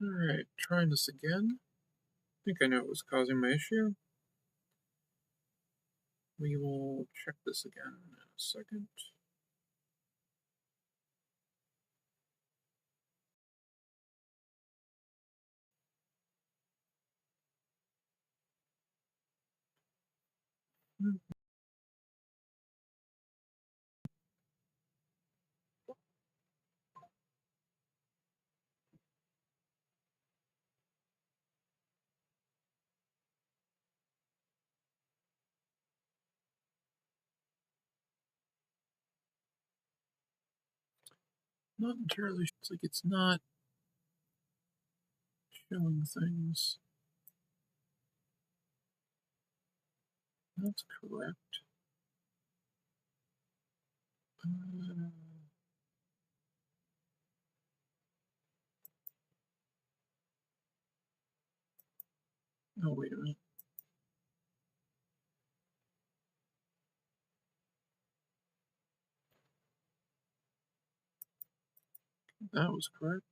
Alright, trying this again. I think I know what was causing my issue. We will check this again in a second. Not entirely sure. It's like it's not showing things. That's correct. Uh, oh, wait a minute. That was correct.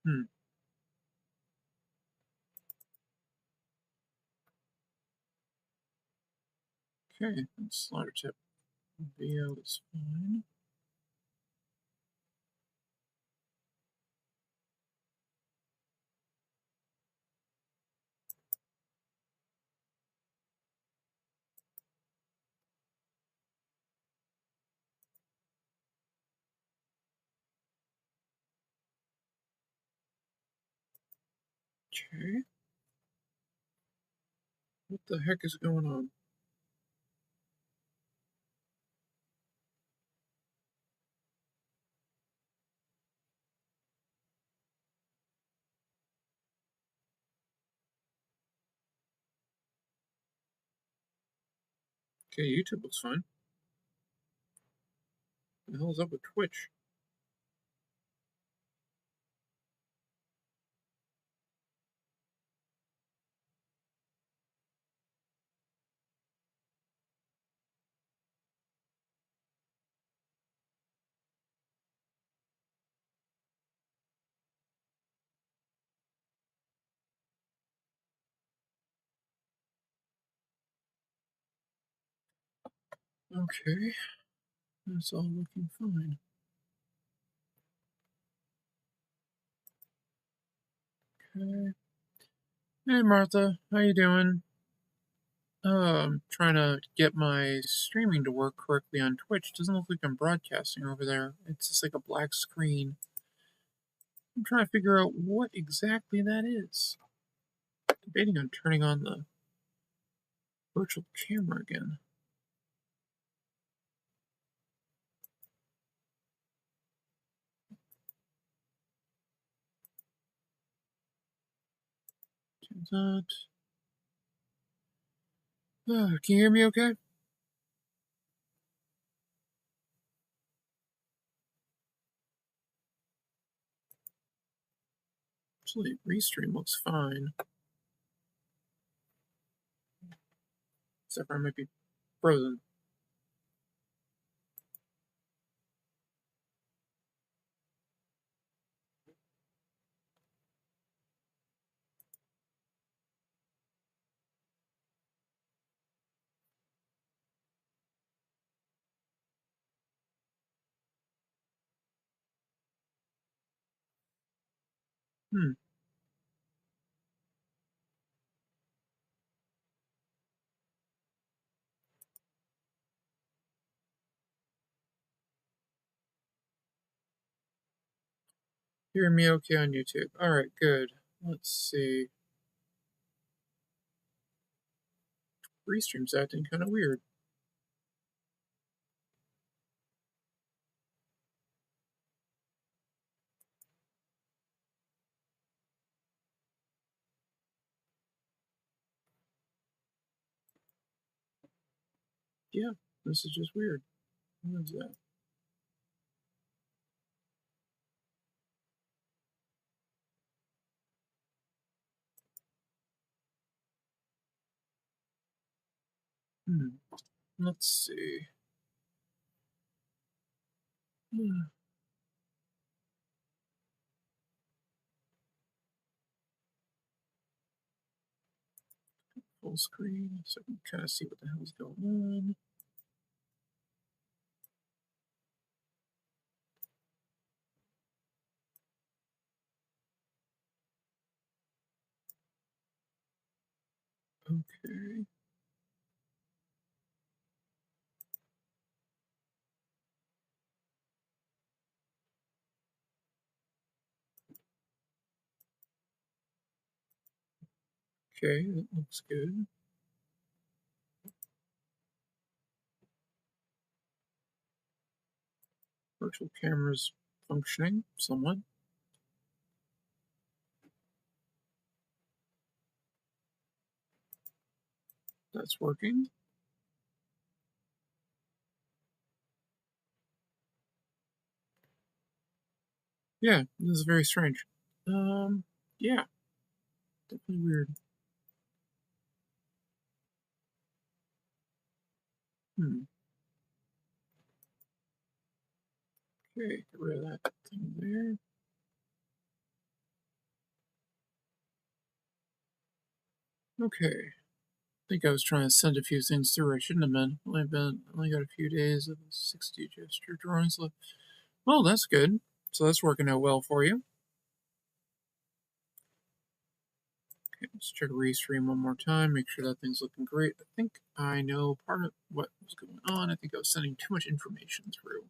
Hmm. Okay, and slider tip VO is fine. Okay. What the heck is going on? Okay, YouTube looks fine. What the hell's up with Twitch? Okay, that's all looking fine. Okay. Hey Martha, how you doing? I'm trying to get my streaming to work correctly on Twitch. Doesn't look like I'm broadcasting over there. It's just like a black screen. I'm trying to figure out what exactly that is. Debating on turning on the virtual camera again. Do that. Can you hear me okay? Actually, restream looks fine. Except for I might be frozen. Hmm. Hear me okay on YouTube. Alright, good. Let's see. Restream's acting kind of weird. Yeah, this is just weird. What is that? Hmm. Let's see. Full screen so I can kind of see what the hell's going on. Okay. Okay, that looks good. Virtual camera's functioning somewhat. That's working. Yeah, this is very strange. Yeah, definitely weird. Hmm. Okay, get rid of that thing there. Okay. I think I was trying to send a few things through I shouldn't have been. Only got a few days of 60 gesture drawings left. Well, that's good. So that's working out well for you. Okay, let's check restream one more time, make sure that thing's looking great. I think I know part of what was going on. I think I was sending too much information through.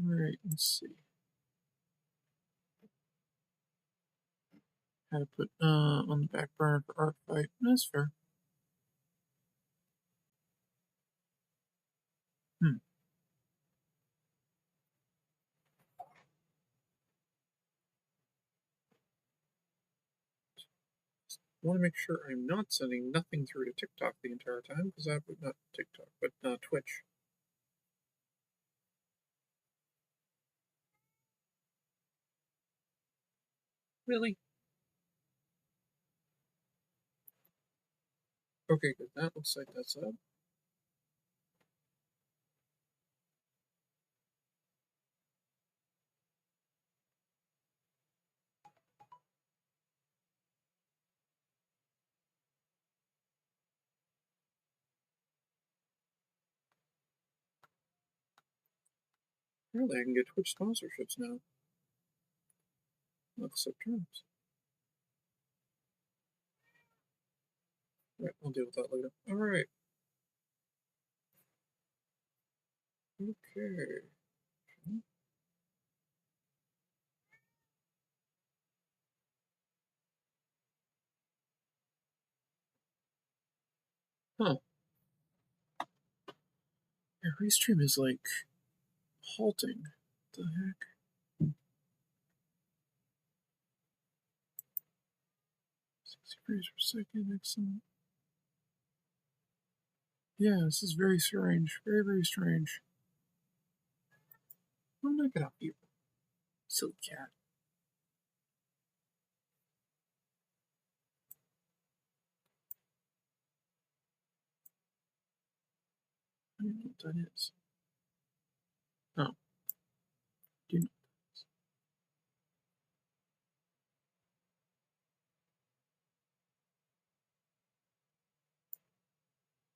Alright, let's see. How to put on the back burner for art fight. That's fair. Hmm. I want to make sure I'm not sending nothing through to TikTok the entire time, because that would not TikTok, but Twitch. Really? Okay, good. That looks like that's up. Apparently I can get Twitch sponsorships now. I'll accept terms. Right, I'll deal with that later. Alright. Okay. Huh. Yeah, restream is like halting. What the heck? 60 frames per second, excellent. Yeah, this is very strange. Very, very strange. I'm not gonna be silly cat. I don't know what that is. Oh. Do you know?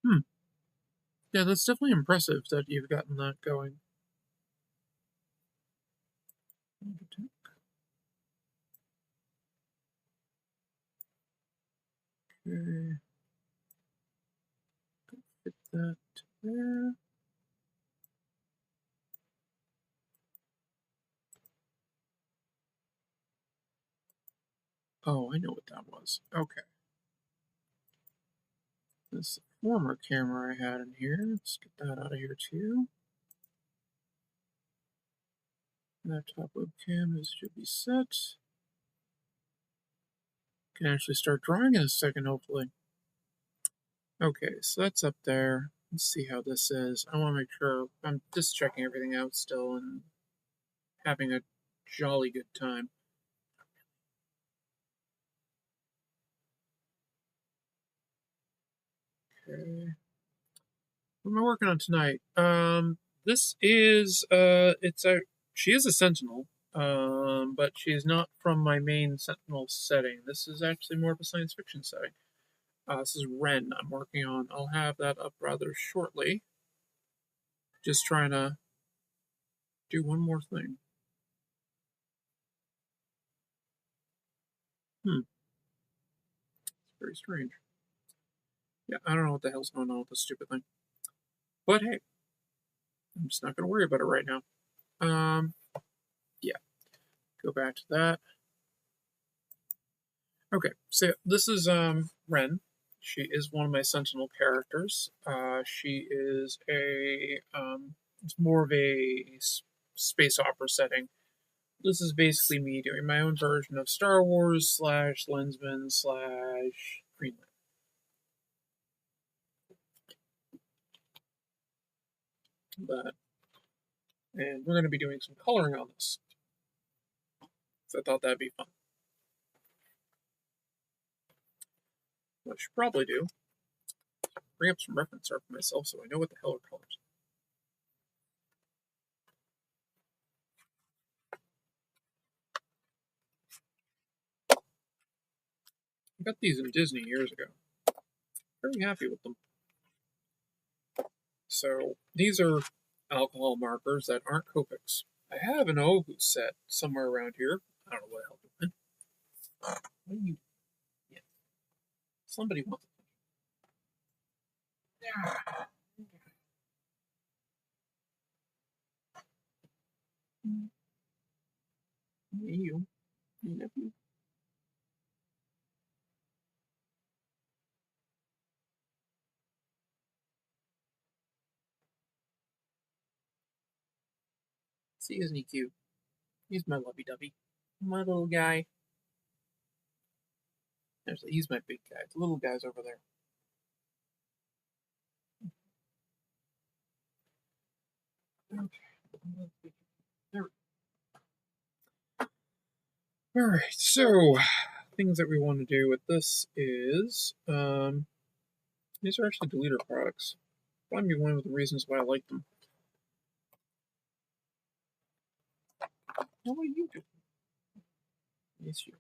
Hmm. Yeah, that's definitely impressive that you've gotten that going. Okay. Fit that there. Oh, I know what that was. Okay. This former camera I had in here. Let's get that out of here too. Laptop webcam should be set. Can actually start drawing in a second, hopefully. Okay, so that's up there. Let's see how this is. I want to make sure I'm just checking everything out still and having a jolly good time. Okay. What am I working on tonight? This is she is a Sentinel, but she is not from my main Sentinel setting. This is actually more of a science fiction setting. This is Ren I'm working on. I'll have that up rather shortly. Just trying to do one more thing. It's very strange. Yeah, I don't know what the hell's going on with this stupid thing. But hey, I'm just not going to worry about it right now. Yeah, go back to that. Okay, so this is Ren. She is one of my Sentinel characters. She is it's more of a space opera setting. This is basically me doing my own version of Star Wars slash Lensman slash Greenland. But, and we're going to be doing some coloring on this. So I thought that'd be fun. What I should probably do, bring up some reference art for myself so I know what the hell are colors. I got these in Disney years ago. Very happy with them. So these are alcohol markers that aren't Copics. I have an Ohu set somewhere around here. I don't know what the hell it went. What do you? Yeah. Somebody wants it. You. Nephew. See, isn't he cute? He's my lovey-dovey. My little guy. Actually, he's my big guy. The little guy's over there. Okay. There. All right. So, things that we want to do with this is, these are actually deleter products. Find me one of the reasons why I like them. Now, what are you doing? Yes, you.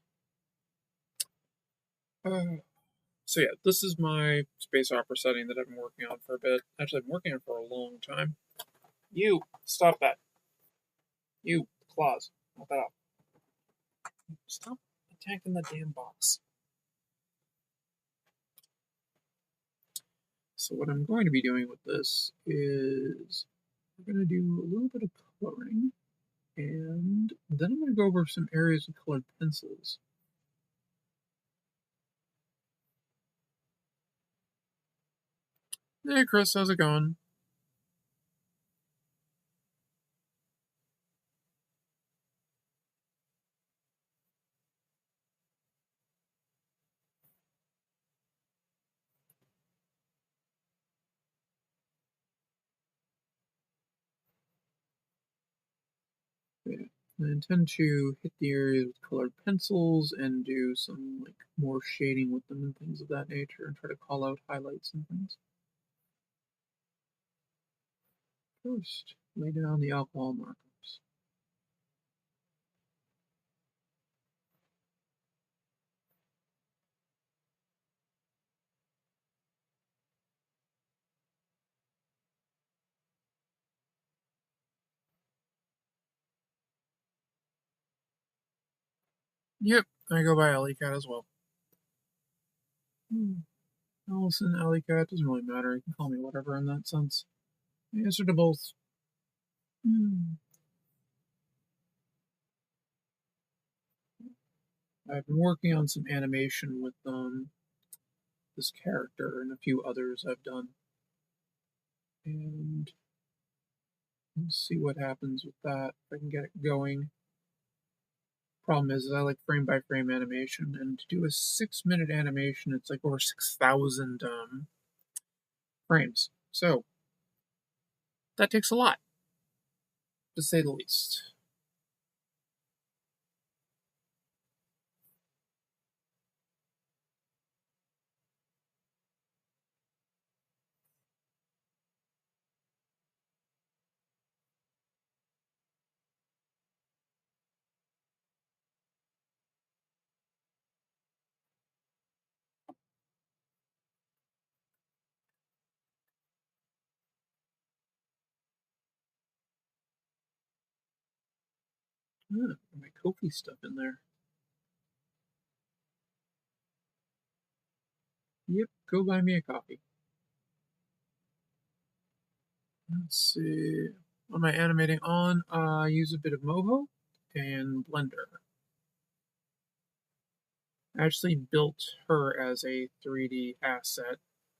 So yeah, this is my space opera setting that I've been working on for a bit. Actually, I've been working on it for a long time. You, stop that. You, claws, knock that off. Stop attacking the damn box. So what I'm going to be doing with this is we're going to do a little bit of coloring, and then I'm going to go over some areas with colored pencils. Hey Chris, how's it going? Yeah. I intend to hit the areas with colored pencils and do some like more shading with them and things of that nature, and try to call out highlights and things. First, lay down the alcohol markers. Yep, I go by Alikat as well. Allison, Alikat, doesn't really matter. You can call me whatever in that sense. I answer to both. I've been working on some animation with this character and a few others I've done. And let's see what happens with that, if I can get it going. Problem is I like frame by frame animation, and to do a 6-minute animation, it's like over 6,000 frames. So that takes a lot, to say the least. My Kofi stuff in there. Yep, go buy me a coffee. Let's see. What am I animating on? I use a bit of Moho and Blender. I actually built her as a 3D asset.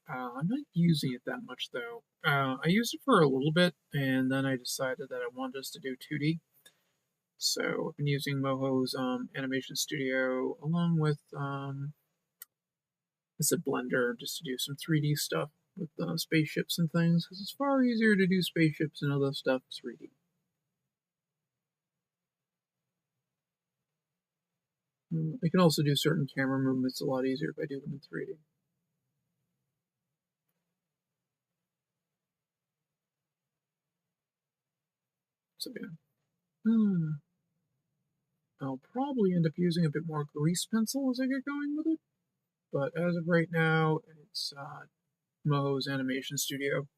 I'm not using it that much though. I used it for a little bit, and then I decided that I wanted us to do 2D. So I've been using Moho's Animation Studio along with it's a Blender just to do some 3D stuff with spaceships and things, because it's far easier to do spaceships and other stuff 3D. I can also do certain camera movements a lot easier if I do them in 3D. So yeah. I'll probably end up using a bit more grease pencil as I get going with it, but as of right now, it's Moho's Animation Studio.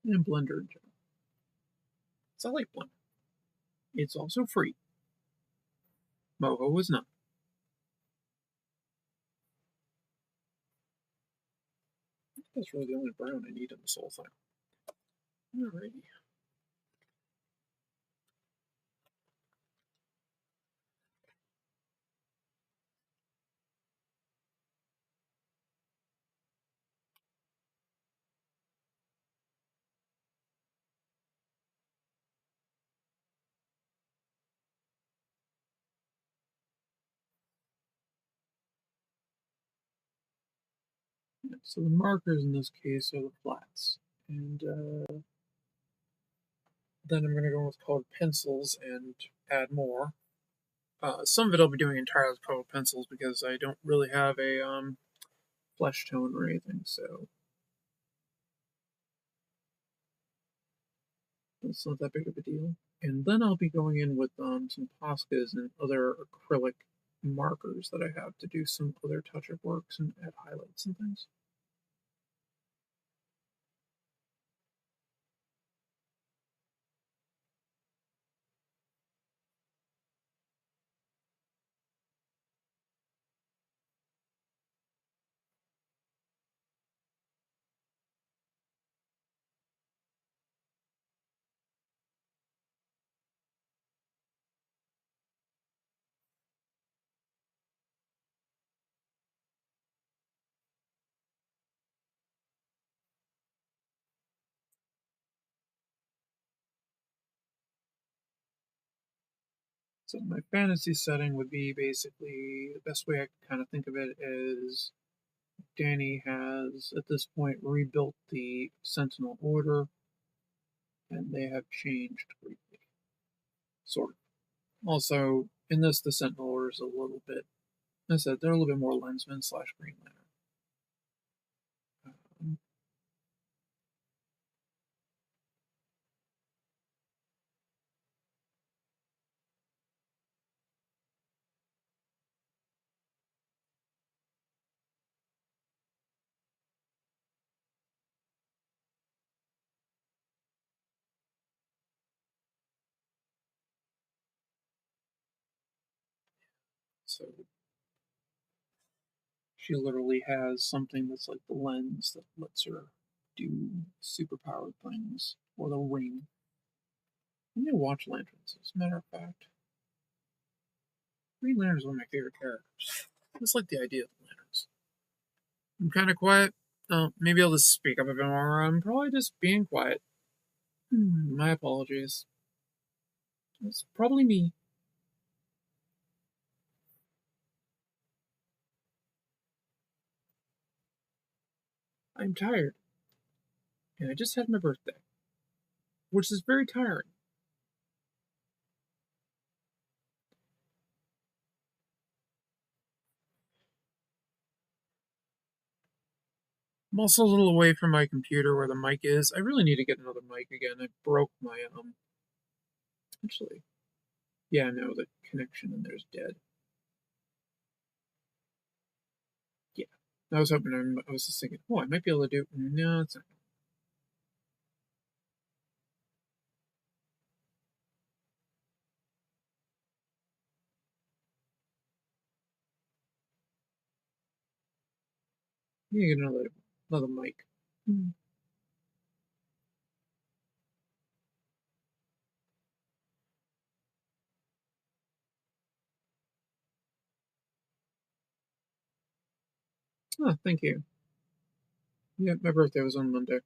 And Blender in general. So I like Blender. It's also free. Moho is not. That's really the only brown I need in this whole thing. Alrighty. Yeah, so the markers in this case are the flats. And then I'm going to go with colored pencils and add more. Some of it I'll be doing entirely with colored pencils because I don't really have a flesh tone or anything, so it's not that big of a deal. And then I'll be going in with some Poscas and other acrylic markers that I have to do some other touch-up works and add highlights and things. So my fantasy setting would be basically the best way I can kind of think of it is Danny has at this point rebuilt the Sentinel Order, and they have changed greatly, sort of. Also, in this, the Sentinel Order is a little bit. As I said, they're a little bit more Lensman slash Green Lantern. Um, so she literally has something that's like the lens that lets her do superpowered things, or the ring. I need to watch Lanterns, as a matter of fact. Green Lantern's one of my favorite characters. I just like the idea of the Lanterns. I'm kind of quiet. Maybe I'll just speak up a bit more. I'm probably just being quiet. My apologies. It's probably me. I'm tired, and I just had my birthday, which is very tiring. I'm also a little away from my computer where the mic is. I really need to get another mic again. I broke my Actually, yeah, no, the connection in there's dead. Yeah. I was hoping I was just thinking, oh, I might be able to do. No, it's not. You get another mic. Hmm. Oh, thank you. Yeah, my birthday was on Monday.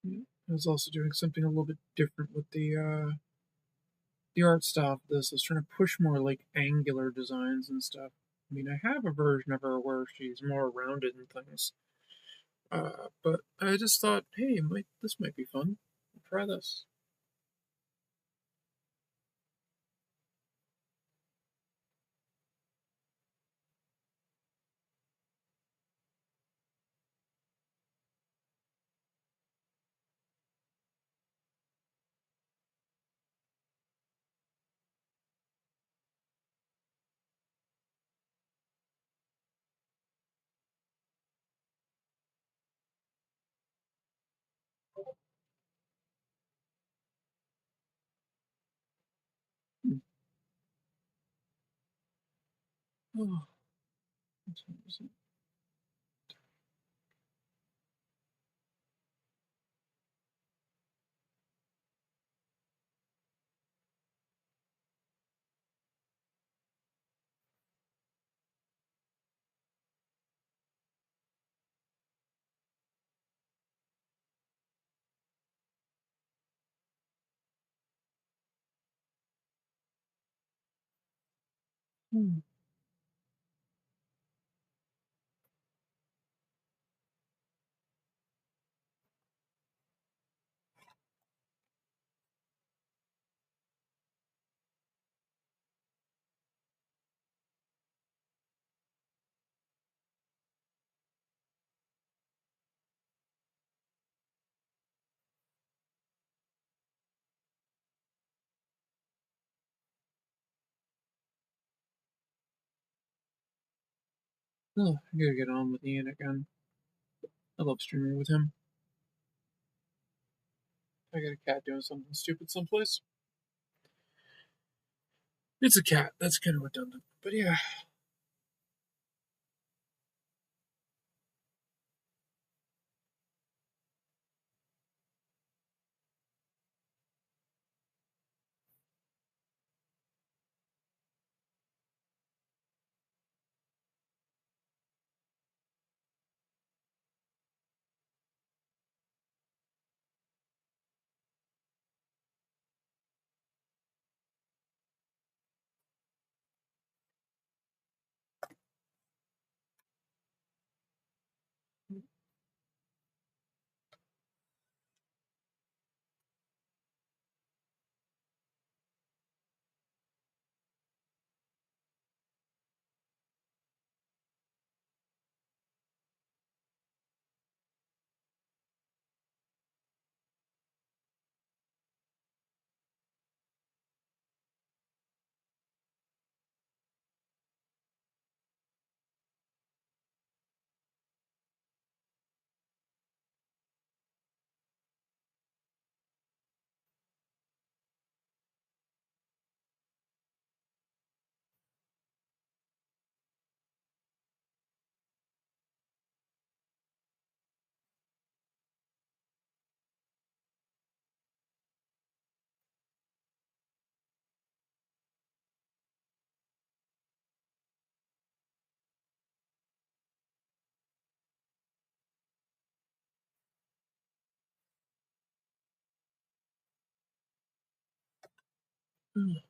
Yeah. I was also doing something a little bit different with the art style of this. I was trying to push more like angular designs and stuff. I mean, I have a version of her where she's more rounded and things. But I just thought, hey, this might be fun. Try this. Hmm. Oh, that's interesting. Hmm. Oh, I gotta get on with Ian again. I love streaming with him. I got a cat doing something stupid someplace. It's a cat. That's kind of redundant. But yeah.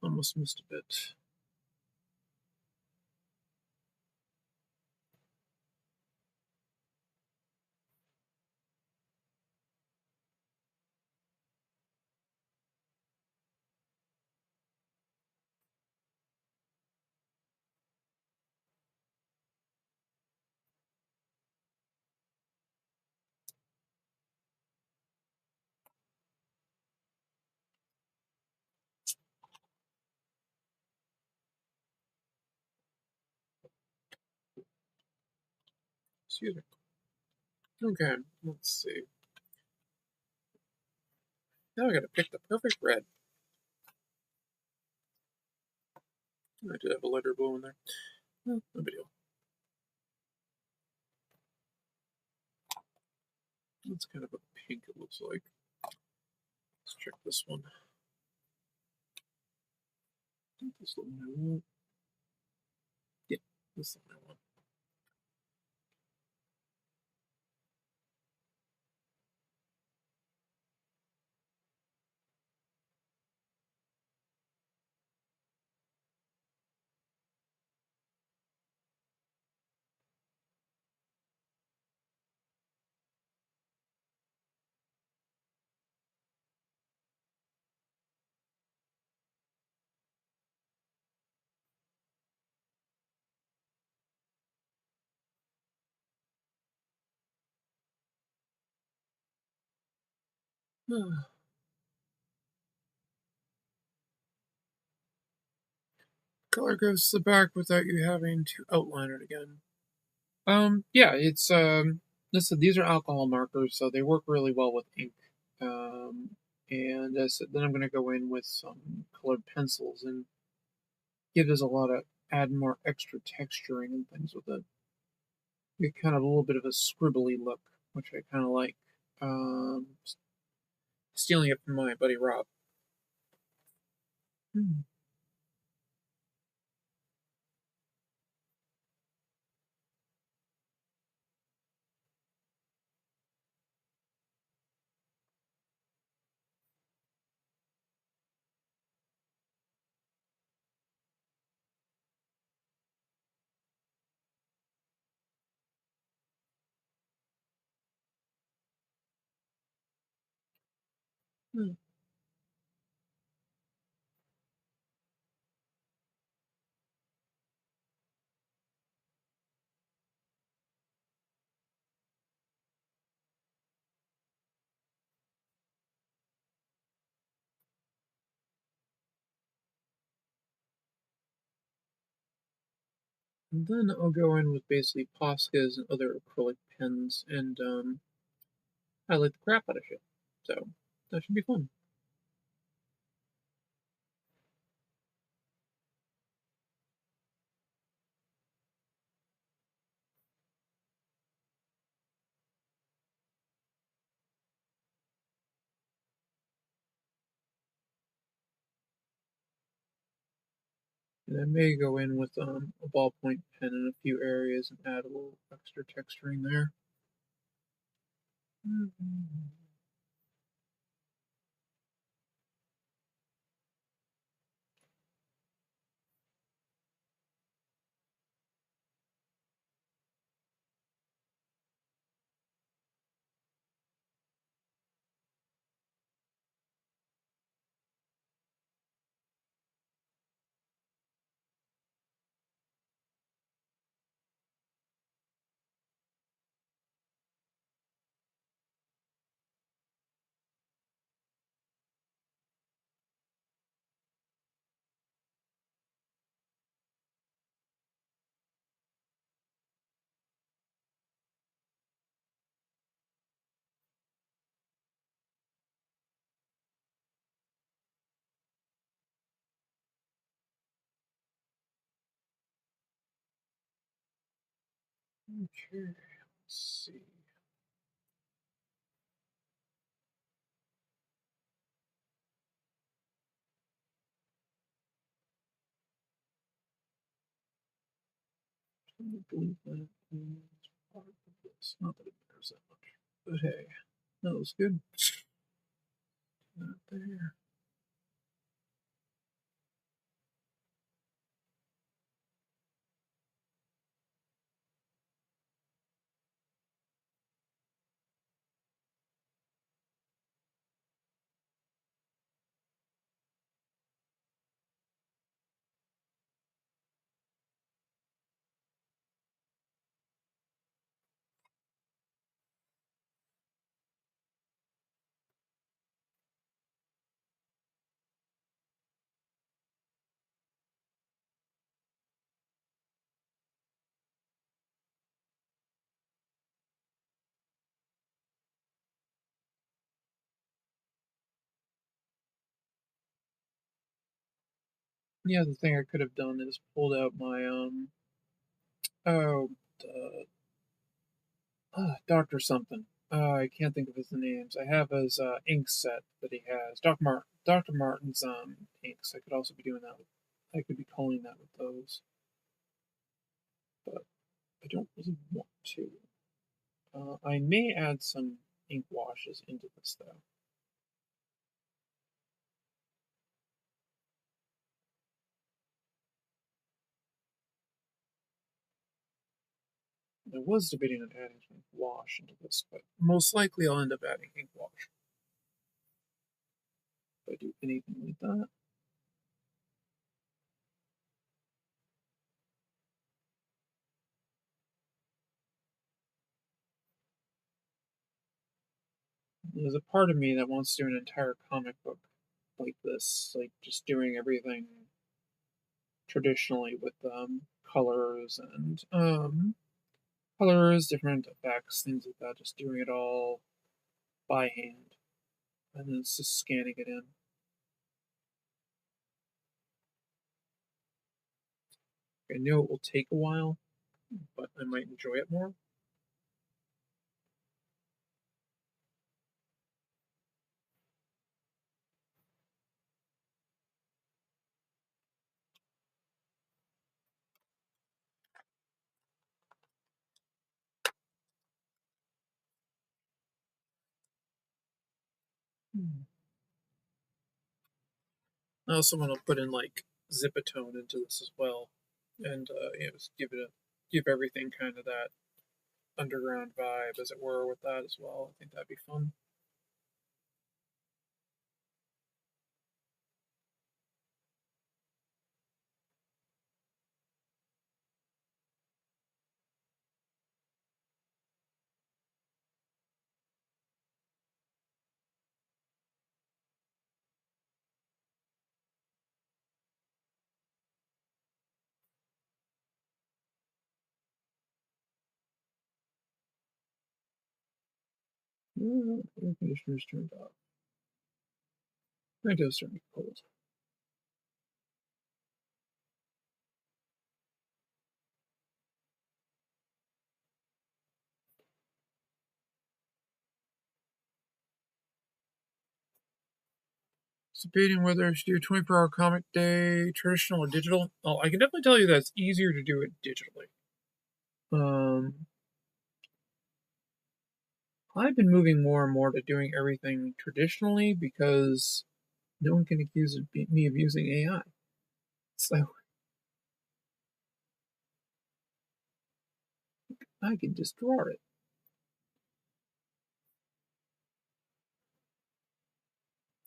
Almost missed a bit. Excuse me. Okay, let's see. Now I gotta pick the perfect red. I did have a lighter blue in there. No big deal. That's kind of a pink, it looks like. Let's check this one. I think this is the one I want. Yeah, this is the one I want. Color goes to the back without you having to outline it again. Yeah, it's listen, these are alcohol markers, so they work really well with ink. Um, and as then I'm gonna go in with some colored pencils and give this a lot of add more extra texturing and things with it. Get kind of a little bit of a scribbly look, which I kind of like. Um, Stealing it from my buddy Rob. Hmm. Hmm. And then I'll go in with basically Poscas and other acrylic pens and highlight the crap out of shit. So that should be fun. And I may go in with a ballpoint pen in a few areas and add a little extra texturing there. Mm-hmm. Okay, let's see. I believe that is part of this. Not that it matters that much. But hey, that was good. Not there. The other thing I could have done is pulled out my oh Doctor something. I can't think of his names. I have his ink set that he has. Dr. Martin's inks. I could also be doing that with. I could be culling that with those, but I don't really want to. I may add some ink washes into this though. I was debating on adding ink wash into this, but most likely I'll end up adding ink wash. If I do anything like that. There's a part of me that wants to do an entire comic book like this, like just doing everything traditionally with colors and colors, different effects, things like that. Just doing it all by hand, and then it's just scanning it in. I know it will take a while, but I might enjoy it more. I also want to put in like zipatone into this as well, and just give everything kind of that underground vibe, as it were, with that as well. I think that'd be fun. Air conditioner's turned off. It does start to get cold. Debating whether I should do a 24-hour comic day, traditional or digital. Oh, I can definitely tell you that it's easier to do it digitally. I've been moving more and more to doing everything traditionally because no one can accuse me of using AI. So I can just draw it.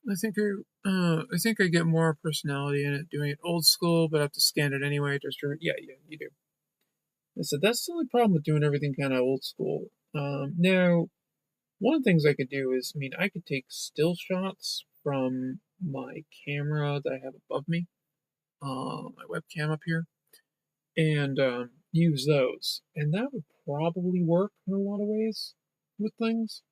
I think I get more personality in it doing it old school, but I have to scan it anyway. Just yeah, you do. I said that's the only problem with doing everything kind of old school. Now, one of the things I could do is, I mean, I could take still shots from my camera that I have above me, my webcam up here, and use those, and that would probably work in a lot of ways with things.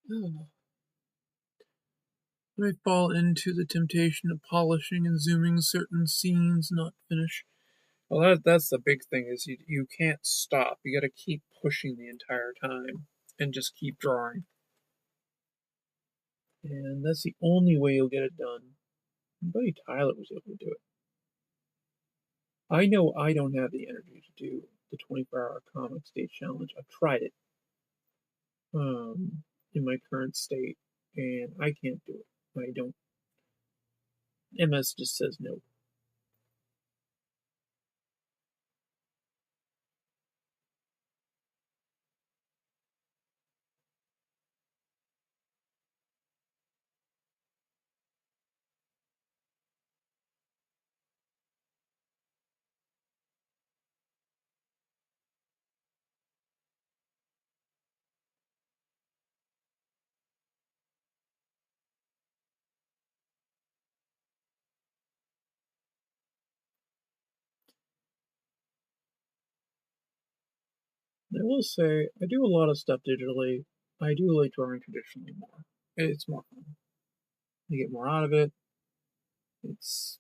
Oh, I fall into the temptation of polishing and zooming certain scenes, not finish. Well, that's the big thing is you can't stop. You got to keep pushing the entire time and just keep drawing. And that's the only way you'll get it done. My buddy Tyler was able to do it. I know I don't have the energy to do the 24-hour comic state challenge. I've tried it in my current state, and I can't do it. I don't. MS just says no. I will say, I do a lot of stuff digitally. I do like drawing traditionally more. It's more fun. You get more out of it. It's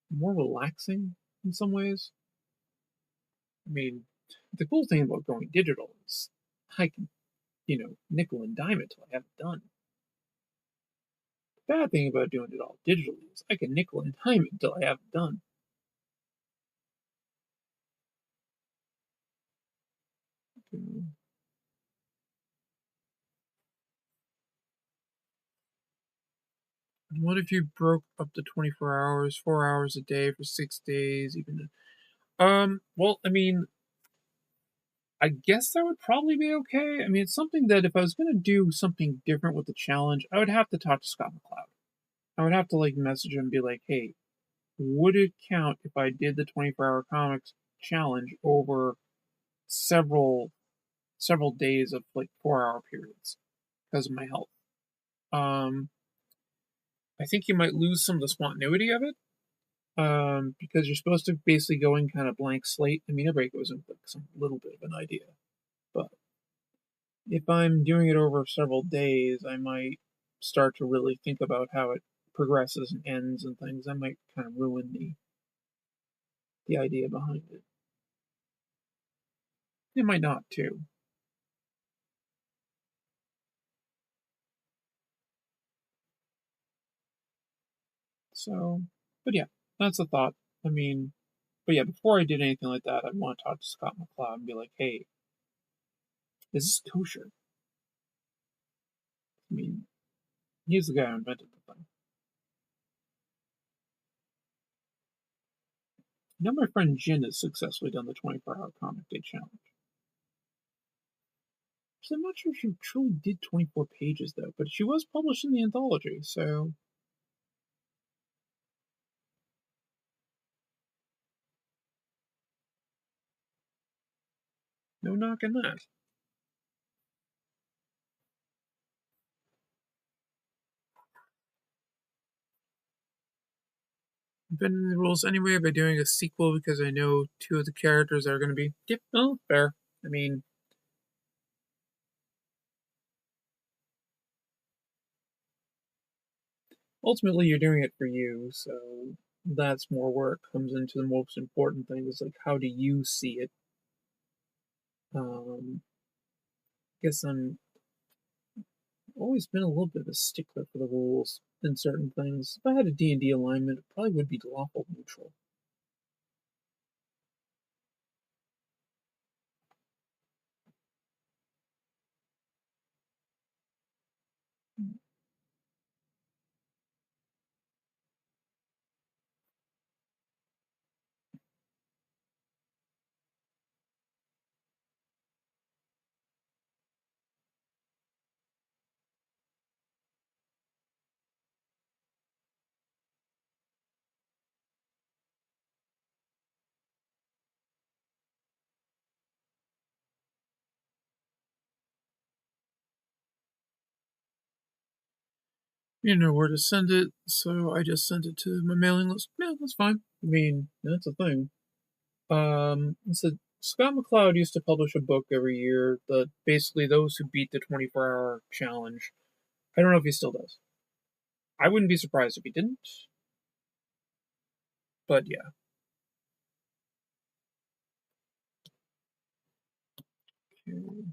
more relaxing in some ways. I mean, the cool thing about going digital is I can, nickel and dime it till I have it done. The bad thing about doing it all digitally is I can nickel and dime it until I have it done. And what if you broke up to 24 hours, 4 hours a day for 6 days, even? Well, I mean, I guess that would probably be okay. I mean, it's something that if I was going to do something different with the challenge, I would have to talk to Scott McCloud. I would have to like message him and be like, "Hey, would it count if I did the 24-hour comics challenge over several several days of like 4 hour periods because of my health?" Um, I think you might lose some of the spontaneity of it. Because you're supposed to basically go in kind of blank slate. I mean, everybody goes in with like some little bit of an idea, but if I'm doing it over several days, I might start to really think about how it progresses and ends and things. I might kind of ruin the idea behind it. It might not too. So, but yeah, that's a thought. I mean, but yeah, before I did anything like that, I'd want to talk to Scott McCloud and be like, hey, is this kosher? I mean, he's the guy who invented the thing. You know, my friend Jin has successfully done the 24-hour comic day challenge. So I'm not sure if she truly did 24 pages though, but she was published in the anthology, so no knocking that. Bending the rules anyway by doing a sequel because I know two of the characters are going to be. Yep, oh, fair. I mean, ultimately you're doing it for you, so that's more where it comes into the most important thing is like how do you see it? I guess always been a little bit of a stickler for the rules in certain things. If I had a D&D alignment, it probably would be lawful neutral. You know where to send it, so I just sent it to my mailing list. Yeah, that's fine. I mean, that's a thing. So Scott McCloud used to publish a book every year that basically those who beat the 24-hour challenge. I don't know if he still does. I wouldn't be surprised if he didn't, but yeah. Okay.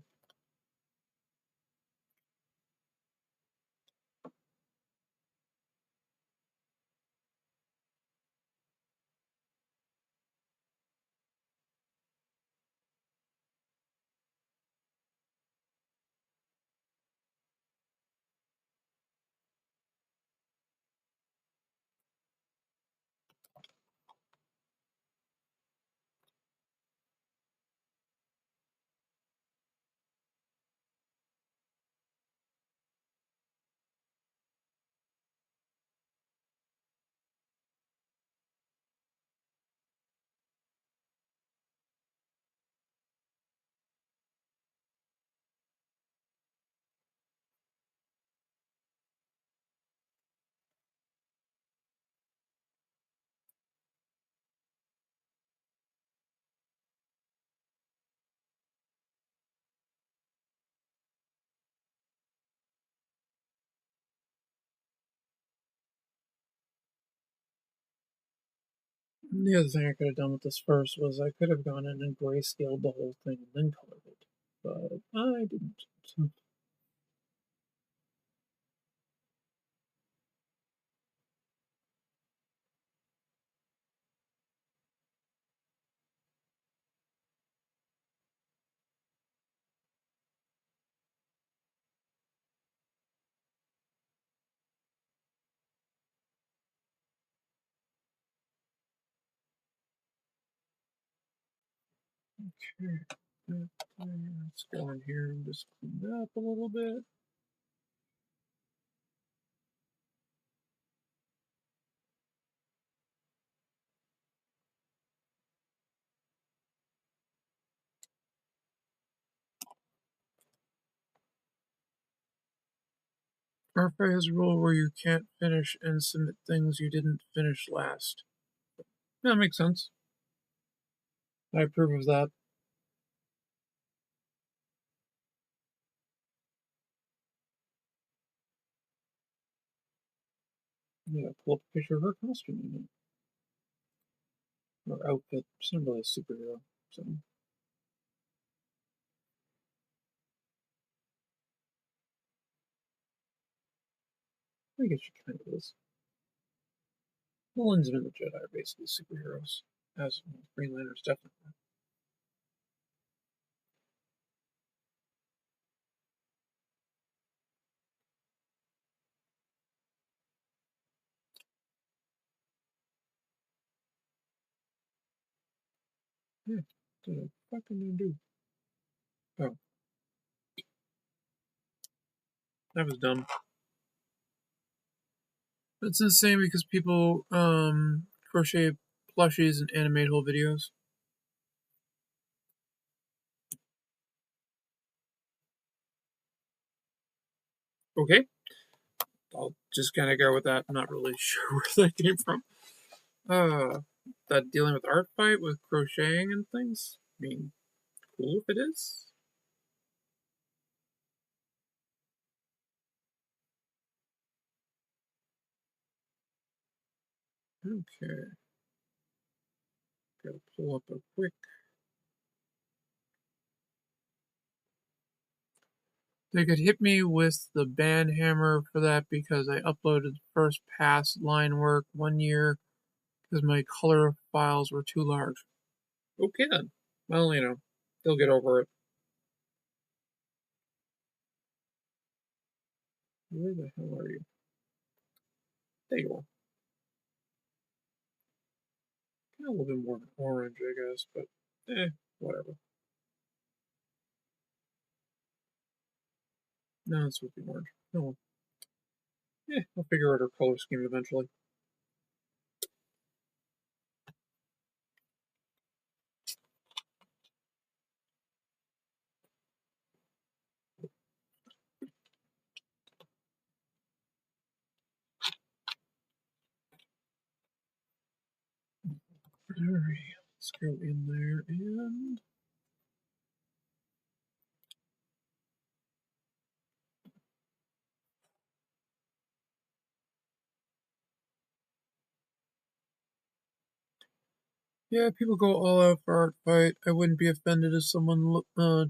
The other thing I could have done with this first was I could have gone in and grayscaled the whole thing and then colored it, but I didn't. So, okay, let's go in here and just clean that up a little bit. RFA has a rule where you can't finish and submit things you didn't finish last. That makes sense. I approve of that. Yeah, pull up a picture of her costume or outfit. She's not really a superhero, so I guess she kind of is. The Lensman and the Jedi are basically superheroes, as Green Lantern's definitely. Yeah, what the fuck am I do? Oh, that was dumb. It's insane because people crochet plushies and animate whole videos. Okay, I'll just kind of go with that. I'm not really sure where that came from. That dealing with art fight with crocheting and things. I mean, cool if it is. Okay, gotta pull up a quick. They could hit me with the band hammer for that because I uploaded first pass line work 1 year because my color files were too large. Okay then. Well, they'll get over it. Where the hell are you? There you are. Kind of a little bit more orange, I guess, but whatever. No, it's supposed to be orange. No, I'll figure out our color scheme eventually. Alright, let's go in there and yeah, people go all out for art fight. I wouldn't be offended if someone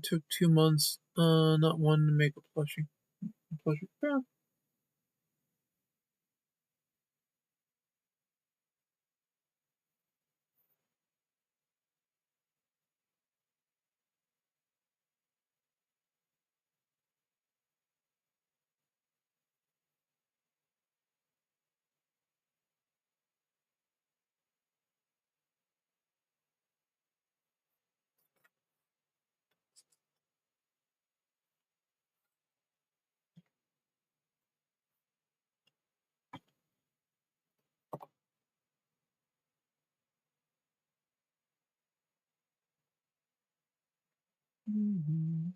took 2 months, not one to make a plushie. Yeah. Mm-hmm.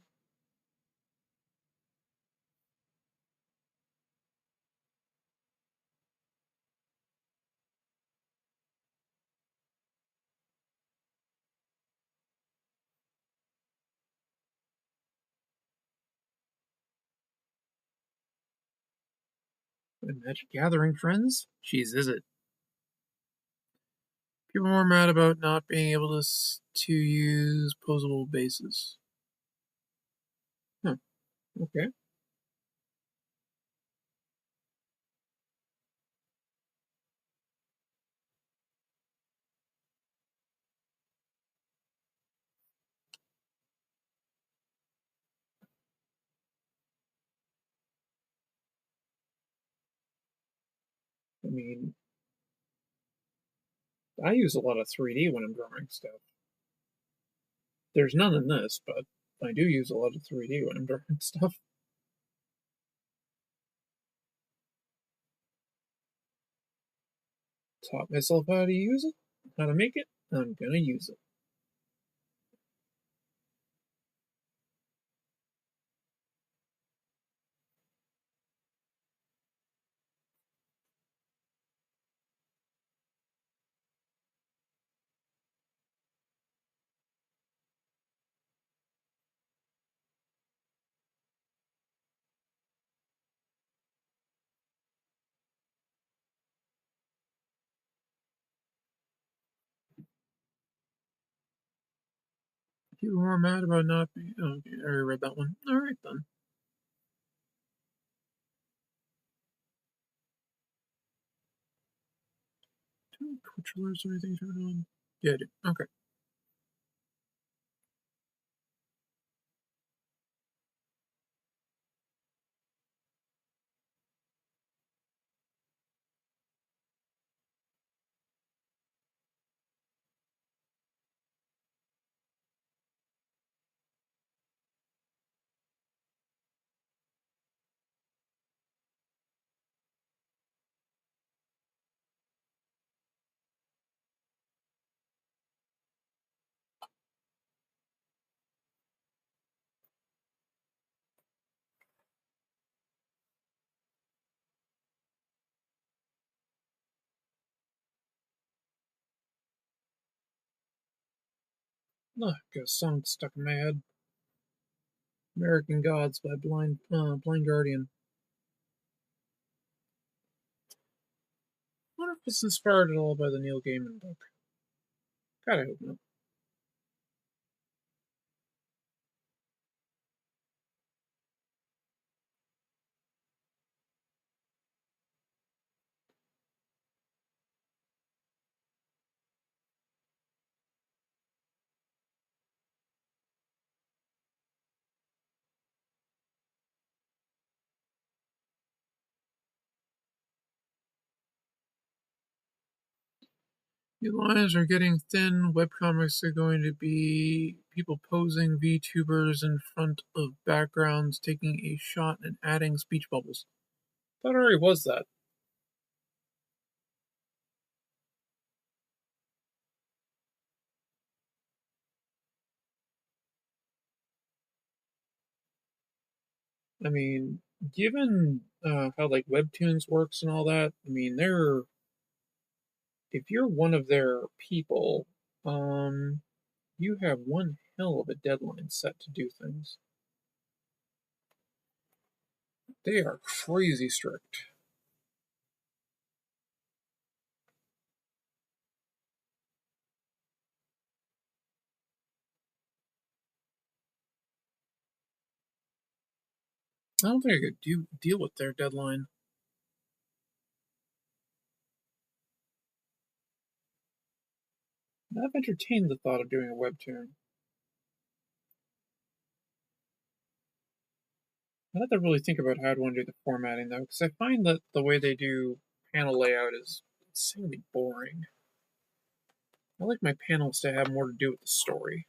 Magic Gathering friends? Jeez, is it? People are more mad about not being able to use posable bases. Huh. Okay. I mean, I use a lot of 3D when I'm drawing stuff. There's none in this, but I do use a lot of 3D when I'm drawing stuff. Taught myself how to use it, how to make it. I'm gonna use it. People are mad about not being. Oh, okay, I already read that one. Alright then. Do Twitch alerts or anything turned on? Yeah, I do. Okay. Look, got a song stuck in my head. American Gods by Blind Guardian. I wonder if it's inspired at all by the Neil Gaiman book. God, I hope not. The lines are getting thin. Webcomics are going to be people posing VTubers in front of backgrounds, taking a shot and adding speech bubbles. That already was that. I mean, given how like Webtoons works and all that, I mean, they're if you're one of their people, um, you have one hell of a deadline set to do things. They are crazy strict. I don't think I could deal with their deadline. I've entertained the thought of doing a webtoon. I have to really think about how I'd want to do the formatting though, because I find that the way they do panel layout is insanely boring. I like my panels to have more to do with the story.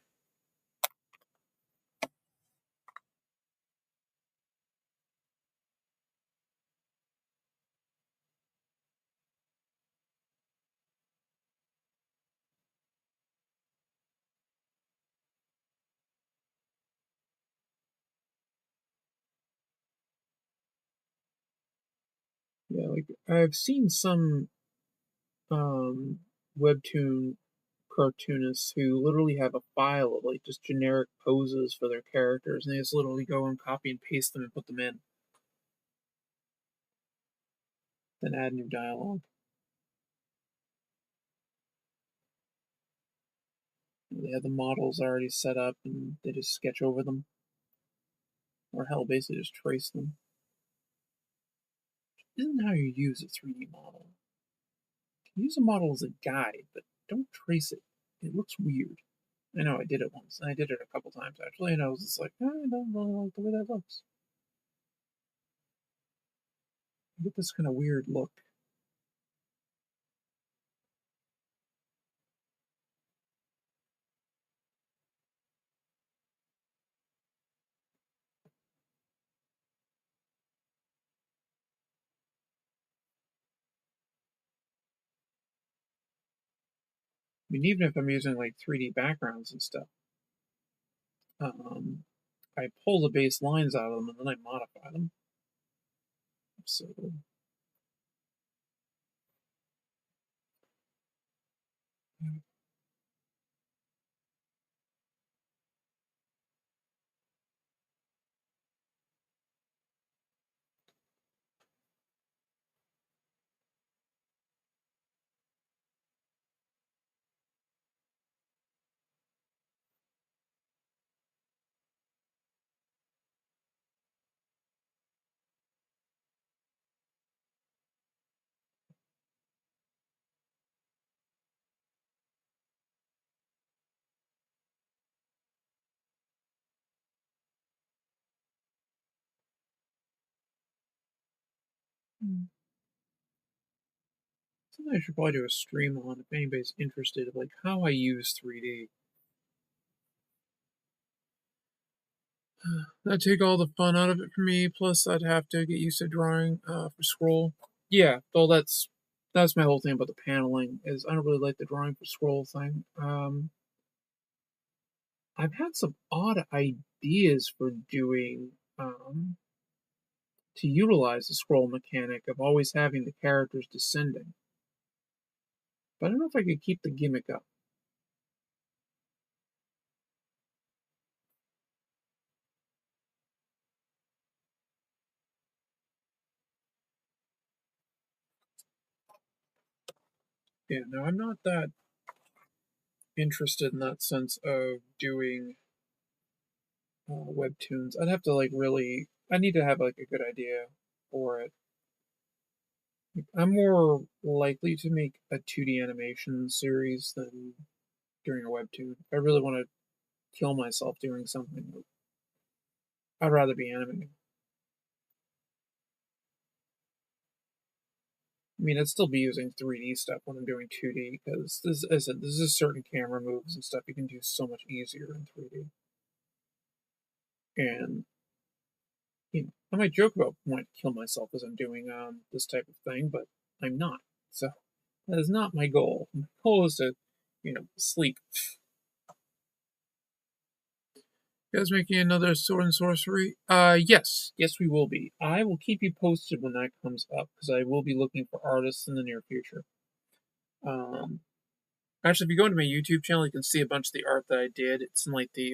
Yeah, like I've seen some um, webtoon cartoonists who literally have a file of like just generic poses for their characters, and they just literally go and copy and paste them and put them in, then add new dialogue. They have the models already set up and they just sketch over them. Or hell, basically just trace them. Isn't how you use a 3D model. You use a model as a guide, but don't trace it. It looks weird. I know I did it once, and I did it a couple times actually, and I was just like, I don't really like the way that looks. I get this kind of weird look. I mean, even if I'm using like 3D backgrounds and stuff, I pull the base lines out of them and then I modify them. So something I should probably do a stream on if anybody's interested of like how I use 3D. That'd take all the fun out of it for me. Plus, I'd have to get used to drawing for scroll. Yeah, well, that's my whole thing about the paneling is I don't really like the drawing for scroll thing. I've had some odd ideas for doing to utilize the scroll mechanic of always having the characters descending, but I don't know if I could keep the gimmick up. Yeah, no, I'm not that interested in that sense of doing webtoons. I'd have to like really. I need to have like a good idea for it. I'm more likely to make a 2D animation series than doing a webtoon. If I really want to kill myself doing something, I'd rather be animating. I mean, I'd still be using 3D stuff when I'm doing 2D because this, as I said, this is certain camera moves and stuff you can do so much easier in 3D. And I might joke about wanting to kill myself as I'm doing this type of thing, but I'm not. So that is not my goal. My goal is to, sleep. You guys making another sword and sorcery? Yes, we will be. I will keep you posted when that comes up because I will be looking for artists in the near future. Um, Actually, if you go into my YouTube channel, you can see a bunch of the art that I did. It's in like the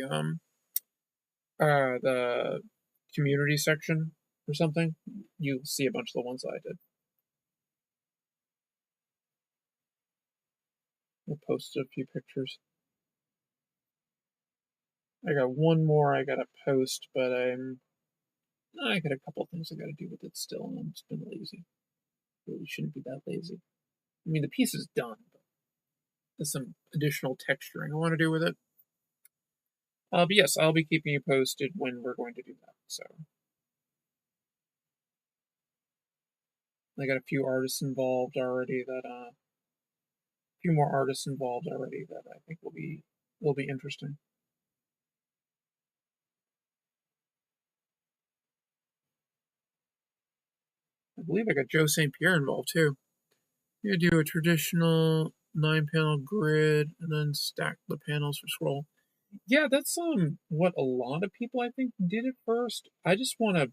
community section or something. You'll see a bunch of the ones that I did. I posted a few pictures. I got one more I gotta post, but I got a couple of things I gotta do with it still, and I'm just been lazy. Really shouldn't be that lazy. I mean, the piece is done, but there's some additional texturing I want to do with it. But yes, I'll be keeping you posted when we're going to do that. So I got a few artists involved already that a few more artists involved already that I think will be interesting. I believe I got Joe St. Pierre involved too. You do a traditional 9-panel grid and then stack the panels for scroll. Yeah, that's what a lot of people I think did at first. I just want to.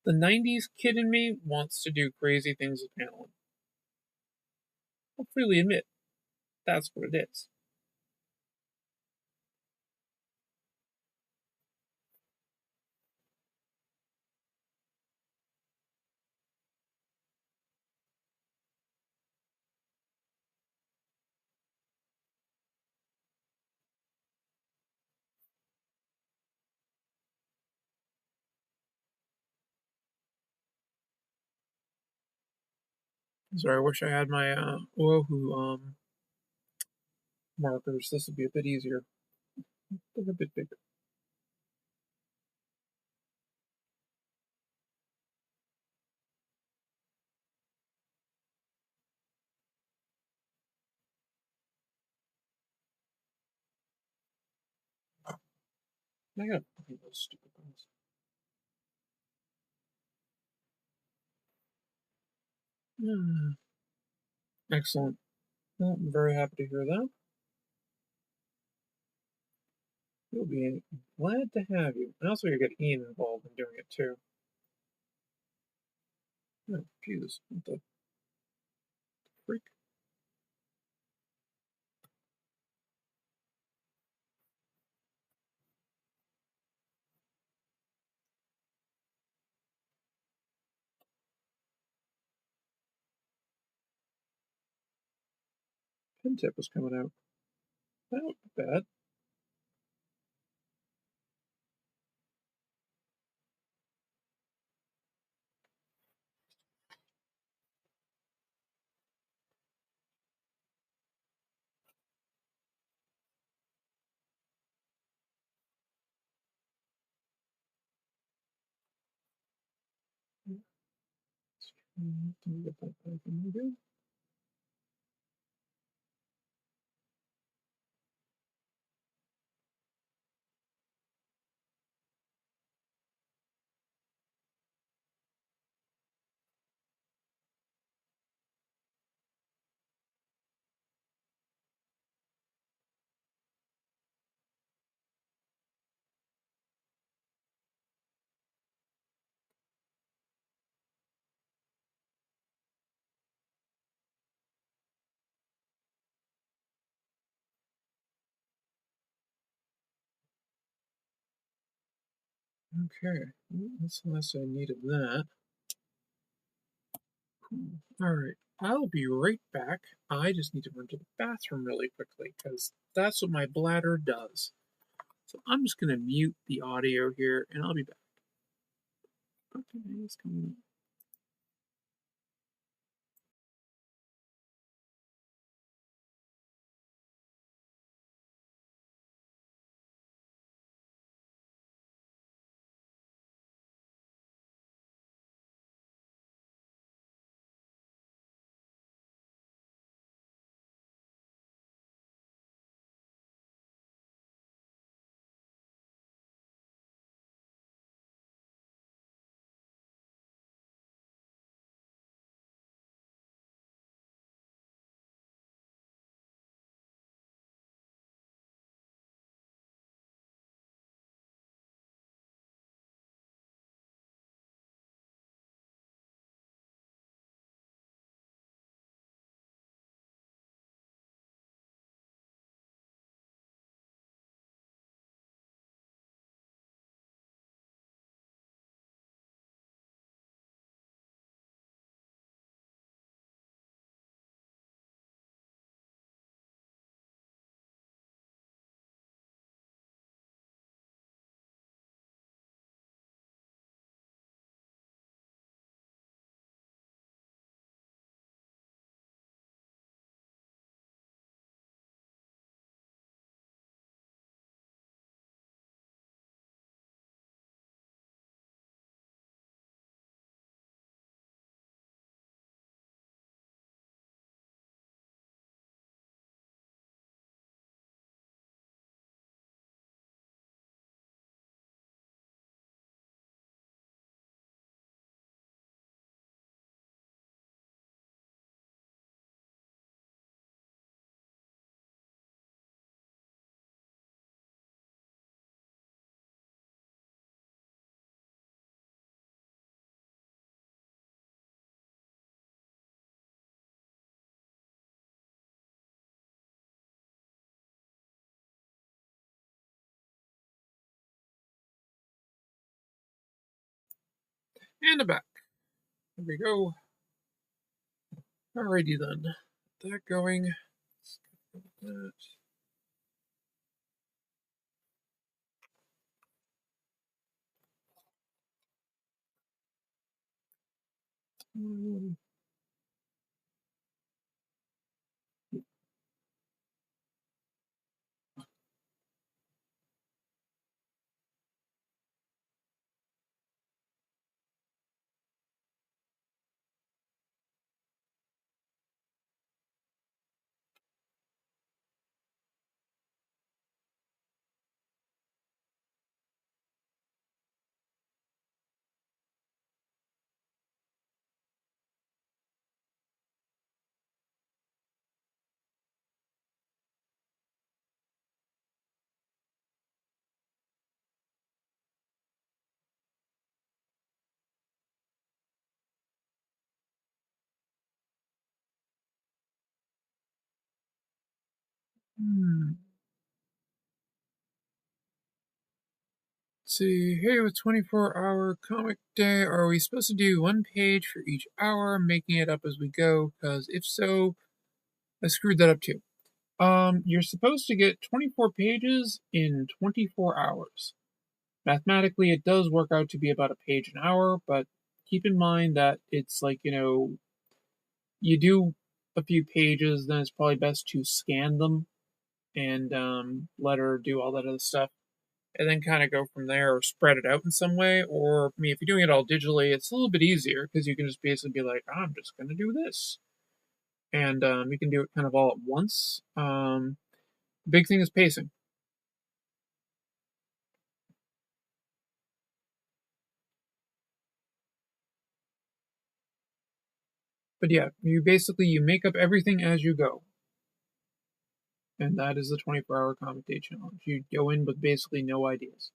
The '90s kid in me wants to do crazy things with paneling. I'll freely admit that's what it is. Sorry, I wish I had my Woohoo markers. This would be a bit easier. A bit bigger. I gotta find those stupid ones. Excellent. Well, I'm very happy to hear that. We'll be glad to have you. And also, you get Ian involved in doing it too. Oh, Jesus. What the freak? Pen tip was coming out. That would be bad. Let me get that back in again. Okay. That's the last I needed that. Alright. I'll be right back. I just need to run to the bathroom really quickly because that's what my bladder does. So I'm just going to mute the audio here and I'll be back. Okay, And I'm back. There we go. Alrighty then. That going. Let's get that. Hmm. Let's see, hey, with 24-hour comic day, are we supposed to do one page for each hour, making it up as we go? Because if so, I screwed that up too. You're supposed to get 24 pages in 24 hours. Mathematically, it does work out to be about a page an hour, but keep in mind that it's like, you do a few pages, then it's probably best to scan them and let her do all that other stuff, and then kind of go from there or spread it out in some way. Or, I mean, if you're doing it all digitally, it's a little bit easier because you can just basically be like, I'm just going to do this. And you can do it kind of all at once. Big thing is pacing. But yeah, you make up everything as you go. And that is the 24-hour comic day challenge. You go in with basically no ideas.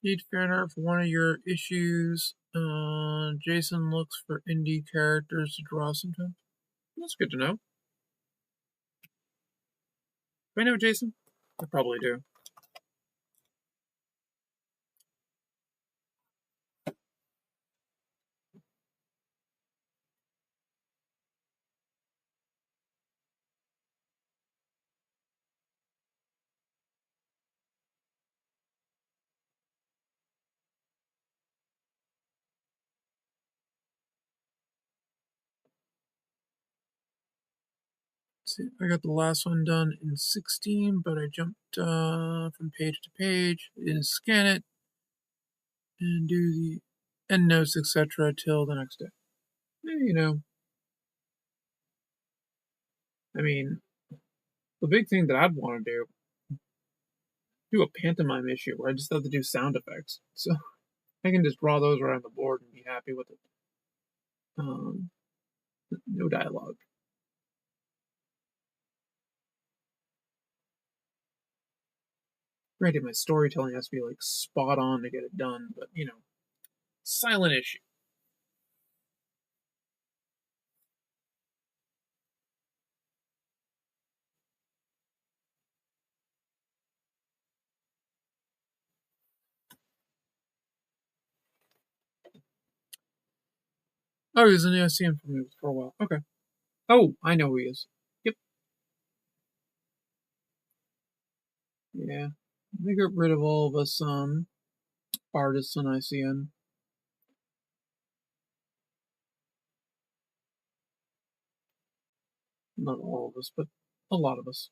Need fan art for one of your issues. Jason looks for indie characters to draw sometimes. That's good to know. Do I know Jason? I probably do. Let's see, I got the last one done in 16, but I jumped from page to page. Didn't scan it and do the end notes, etc. till the next day. I mean, the big thing that I'd want to do a pantomime issue where I just have to do sound effects. So I can just draw those around the board and be happy with it. Um, no dialogue. Granted, my storytelling has to be like spot on to get it done, but silent issue. Oh, he's in the SCM for a while. Okay. Oh, I know who he is. Yep. Yeah. They got rid of all of us artists in ICN. Not all of us, but a lot of us.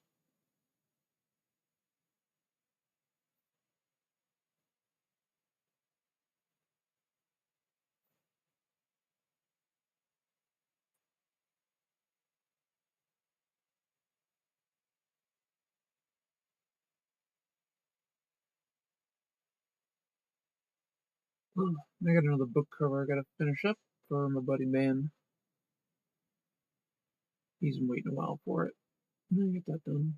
Oh, I got another book cover I gotta finish up for my buddy Man. He's been waiting a while for it. I'm gonna get that done.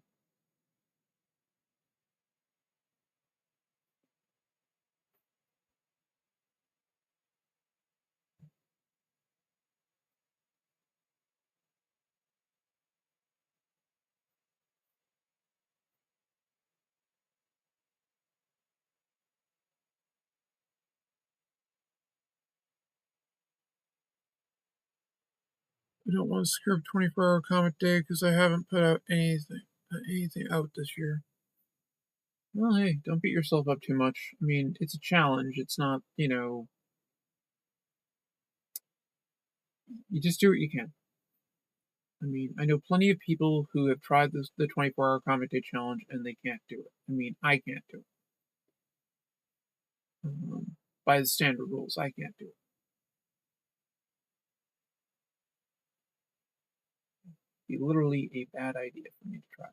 I don't want to screw up 24-hour comic day because I haven't put out anything out this year. Well, hey, don't beat yourself up too much. I mean, it's a challenge. It's not, you just do what you can. I mean, I know plenty of people who have tried the 24-hour comic day challenge and they can't do it. I mean, I can't do it. by the standard rules. I can't do it. It'd be literally a bad idea for me to try.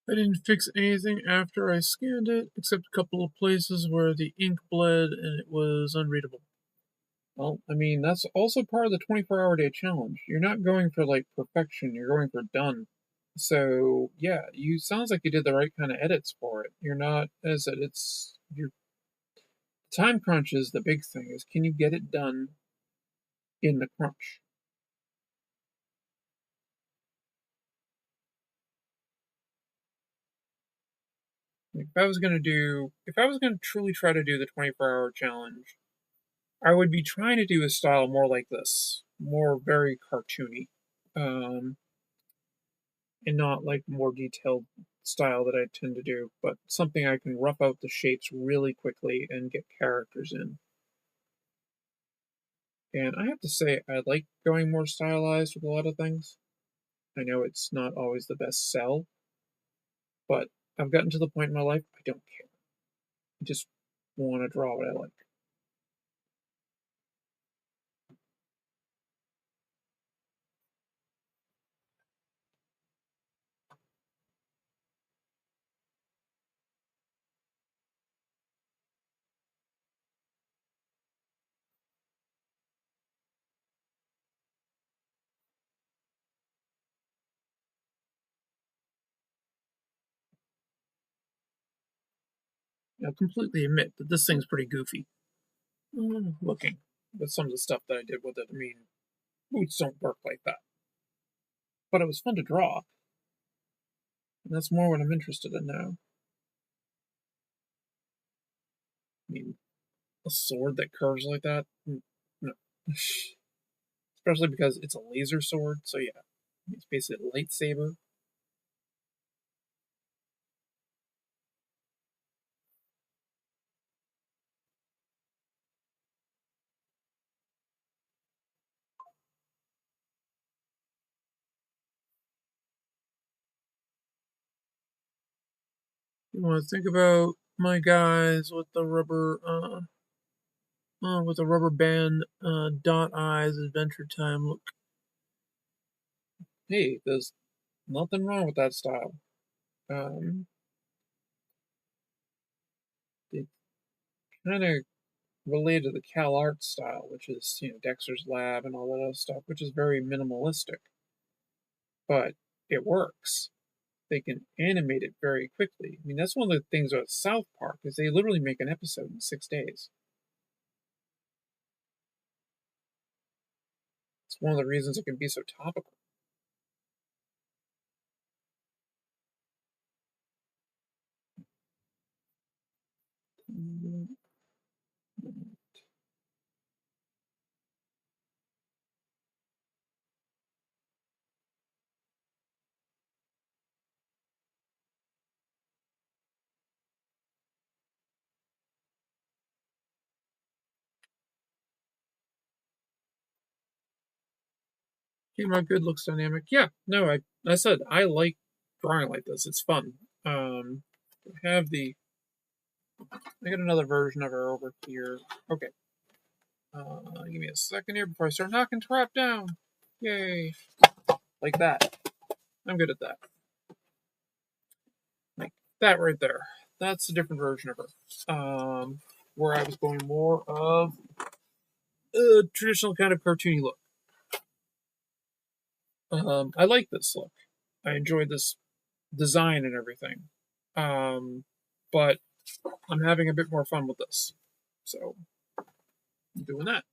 I didn't fix anything after I scanned it, except a couple of places where the ink bled and it was unreadable. Well, I mean, that's also part of the 24-hour day challenge. You're not going for, like, perfection, you're going for done. So, yeah, you sounds like you did the right kind of edits for it. You're not, as it, it's, your time crunch is the big thing, is can you get it done in the crunch? Like, if I was gonna truly try to do the 24-hour challenge, I would be trying to do a style more like this, more very cartoony, um, and not like more detailed style that I tend to do, but something I can rough out the shapes really quickly and get characters in. And I have to say, I like going more stylized with a lot of things. I know it's not always the best sell, but I've gotten to the point in my life I don't care. I just want to draw what I like. I completely admit that this thing's pretty goofy. Looking, with some of the stuff that I did with it, I mean, boots don't work like that. But it was fun to draw, and that's more what I'm interested in now. I mean, a sword that curves like that? No. Especially because it's a laser sword, so yeah. It's basically a lightsaber. You want to think about my guys with the rubber band, dot eyes, Adventure Time. Look, hey, there's nothing wrong with that style. Um, it kind of related to the Cal Art style, which is, Dexter's Lab and all that other stuff, which is very minimalistic, but it works. They can animate it very quickly. I mean, that's one of the things about South Park is they literally make an episode in 6 days. It's one of the reasons it can be so topical. Keep my good looks dynamic. Yeah, no, I said I like drawing like this. It's fun. I have the I got another version of her over here. Okay. Give me a second here before I start knocking crap down. Yay. Like that. I'm good at that. Like that right there. That's a different version of her. Where I was going more of a traditional kind of cartoony look. I like this look. I enjoyed this design and everything. Um, but I'm having a bit more fun with this. So I'm doing that.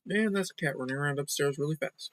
And that's a cat running around upstairs really fast.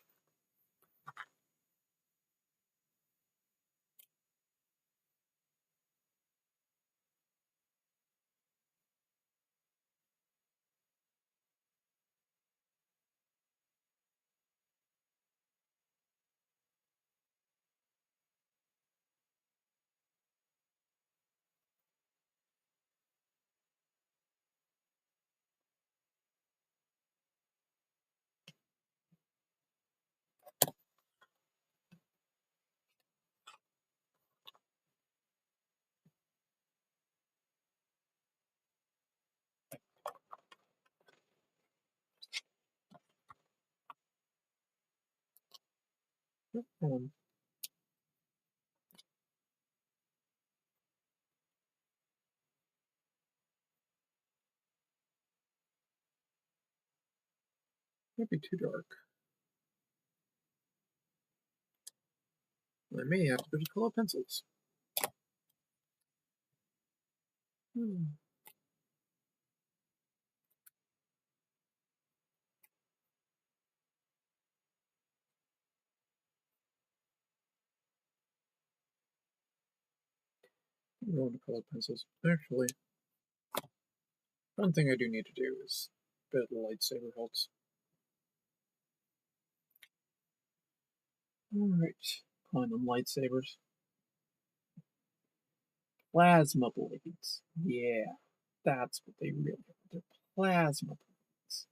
Um, might be too dark. I may have to go to color pencils. Hmm. I'm going to color pencils. Actually, one thing I do need to do is build a lightsaber helps. Alright, calling them lightsabers. Plasma blades. Yeah, that's what they really are. They're plasma blades.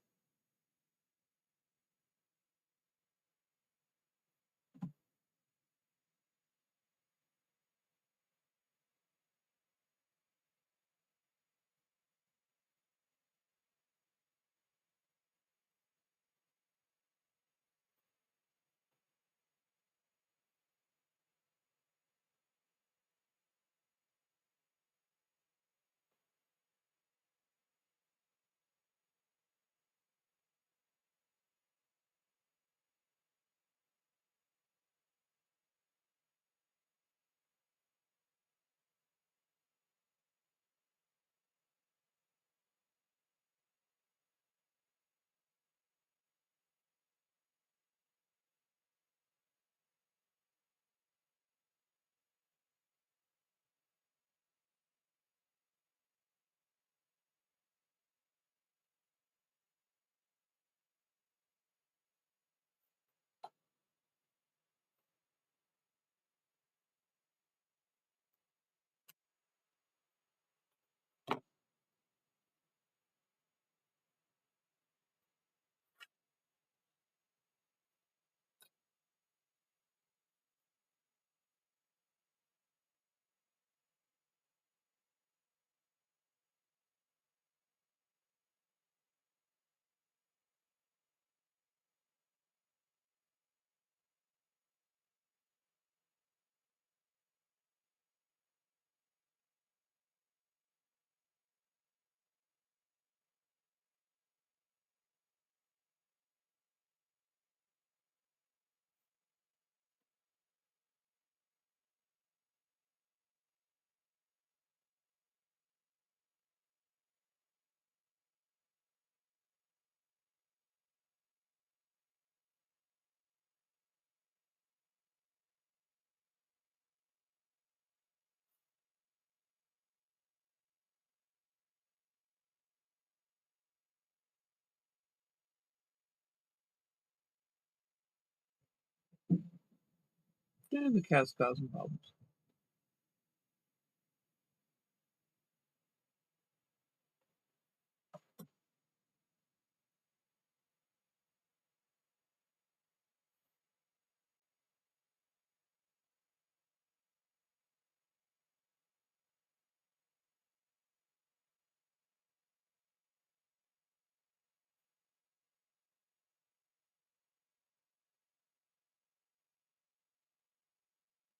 Yeah, the cat's causing problems.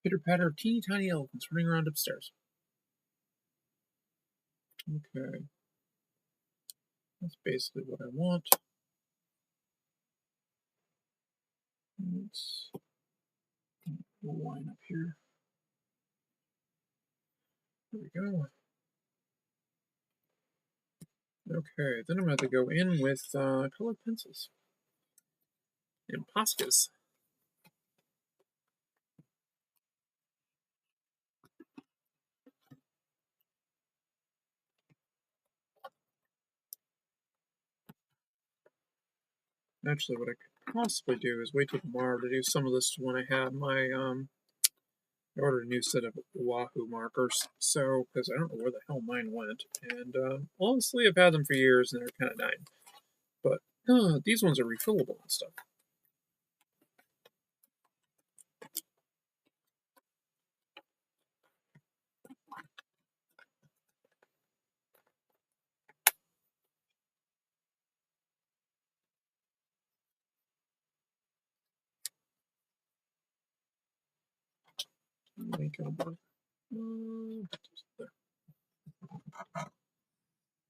Pitter-patter of teeny tiny elephants running around upstairs. Okay. That's basically what I want. Let's line up here. There we go. Okay, then I'm going to have to go in with colored pencils and Poscas. Actually, what I could possibly do is wait till tomorrow to do some of this when I have my I ordered a new set of Wahoo markers, so because I don't know where the hell mine went, and honestly, I've had them for years and they're kind of dying. But these ones are refillable and stuff.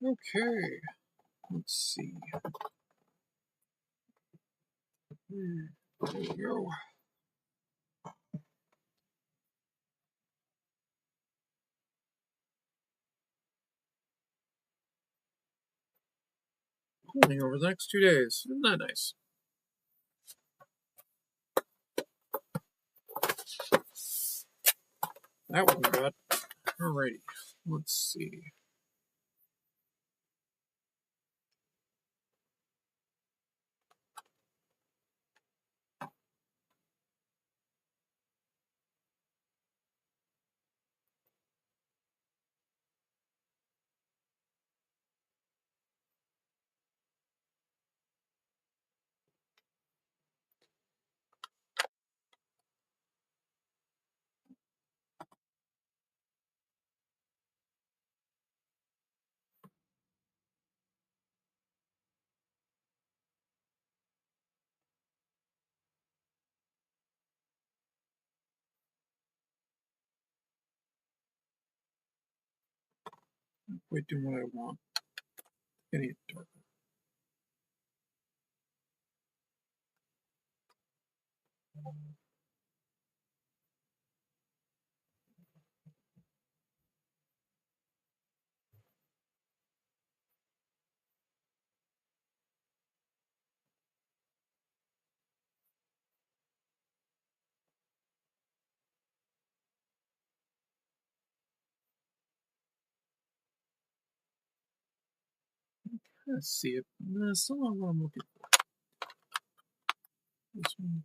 Okay, let's see. There we go. Cooling over the next 2 days. Isn't that nice? That one got. Alrighty, let's see. Quite doing what I want. Getting it darker. Let's see it. That's still not what I'm looking for. This one.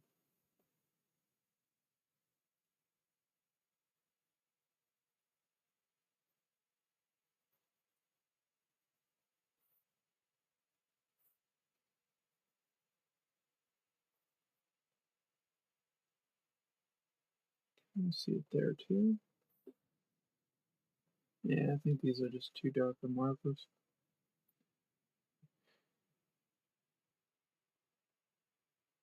I see it there too. Yeah, I think these are just too dark for markers.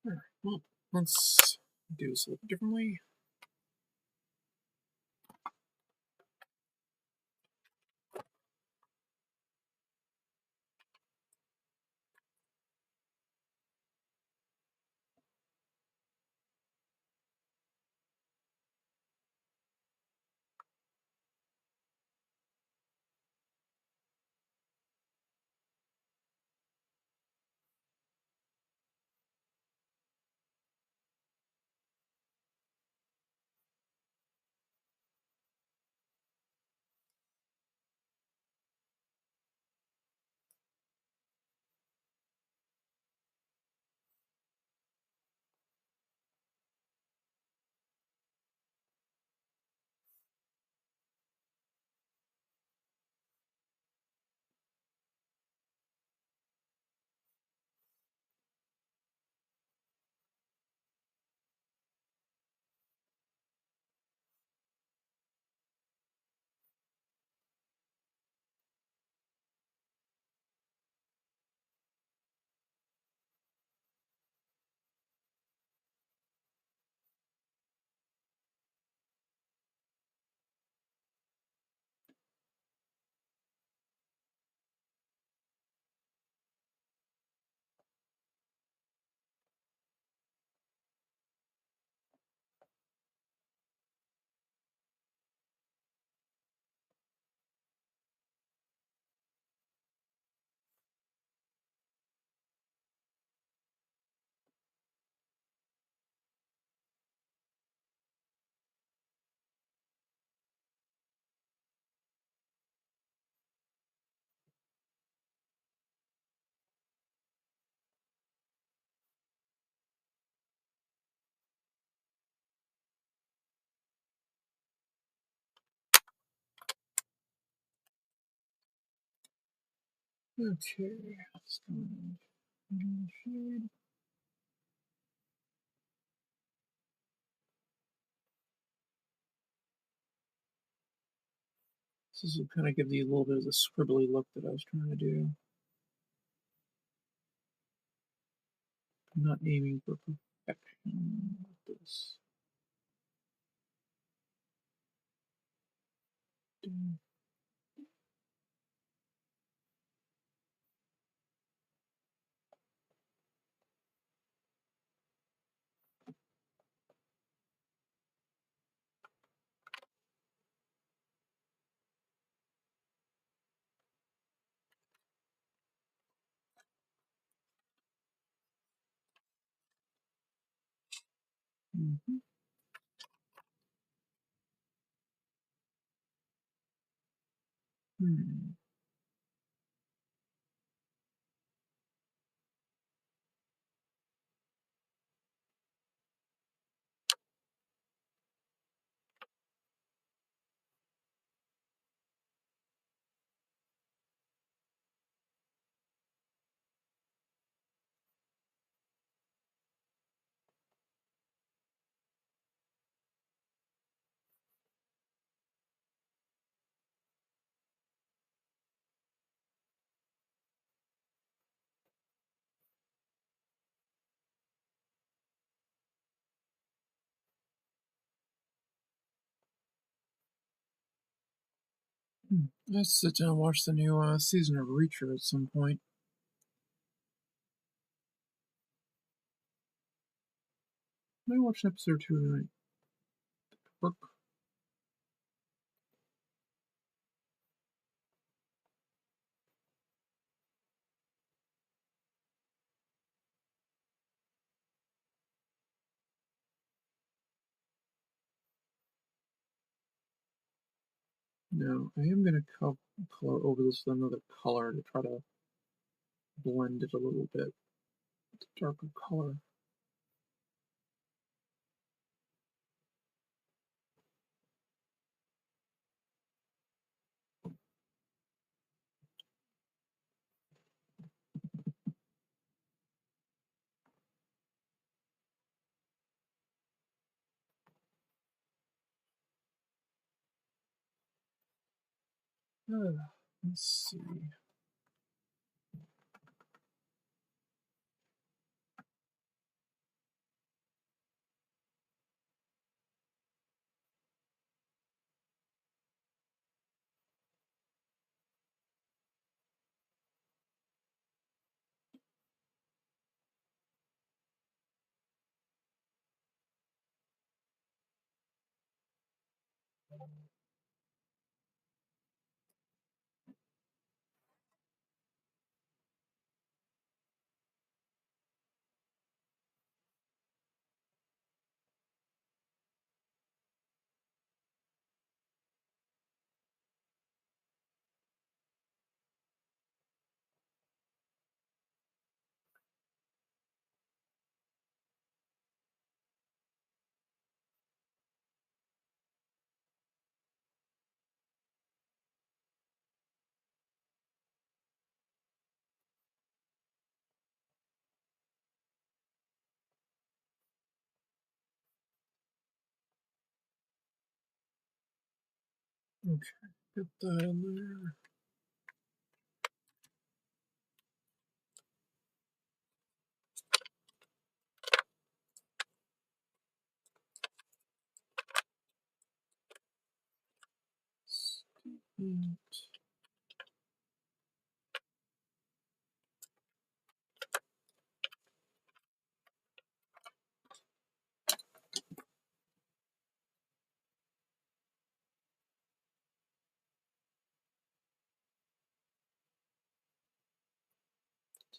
Alright, well, let's do this a little differently. Okay, let's go in shade. This will kind of give you a little bit of the scribbly look that I was trying to do. I'm not aiming for perfection with this. Mm-hmm. Hmm. Let's sit down and watch the new season of Reacher at some point. I watch an episode 2 tonight. Work. Now, I am going to color over this with another color to try to blend it a little bit. It's a darker color. Let's see. Okay, get that in there. And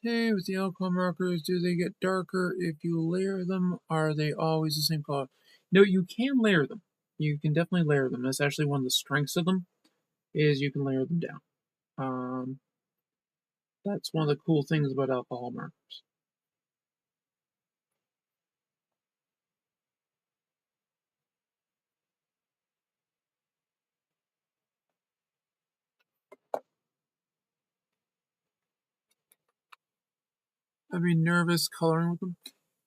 okay, with the alcohol markers, do they get darker if you layer them? Are they always the same color? No, you can layer them. You can definitely layer them. That's actually one of the strengths of them, is you can layer them down. That's one of the cool things about alcohol markers. I'd be nervous coloring with them.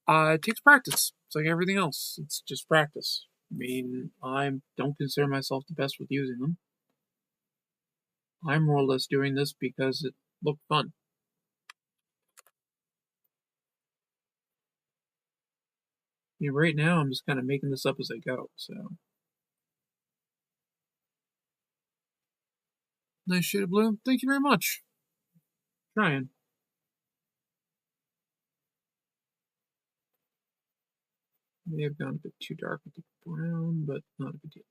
It takes practice. It's like everything else. It's just practice. I mean, I don't consider myself the best with using them. I'm more or less doing this because it looked fun. I mean, right now I'm just kind of making this up as I go, so. Nice shade of blue. Thank you very much. Trying. May have gone a bit too dark with the brown, but not a big deal.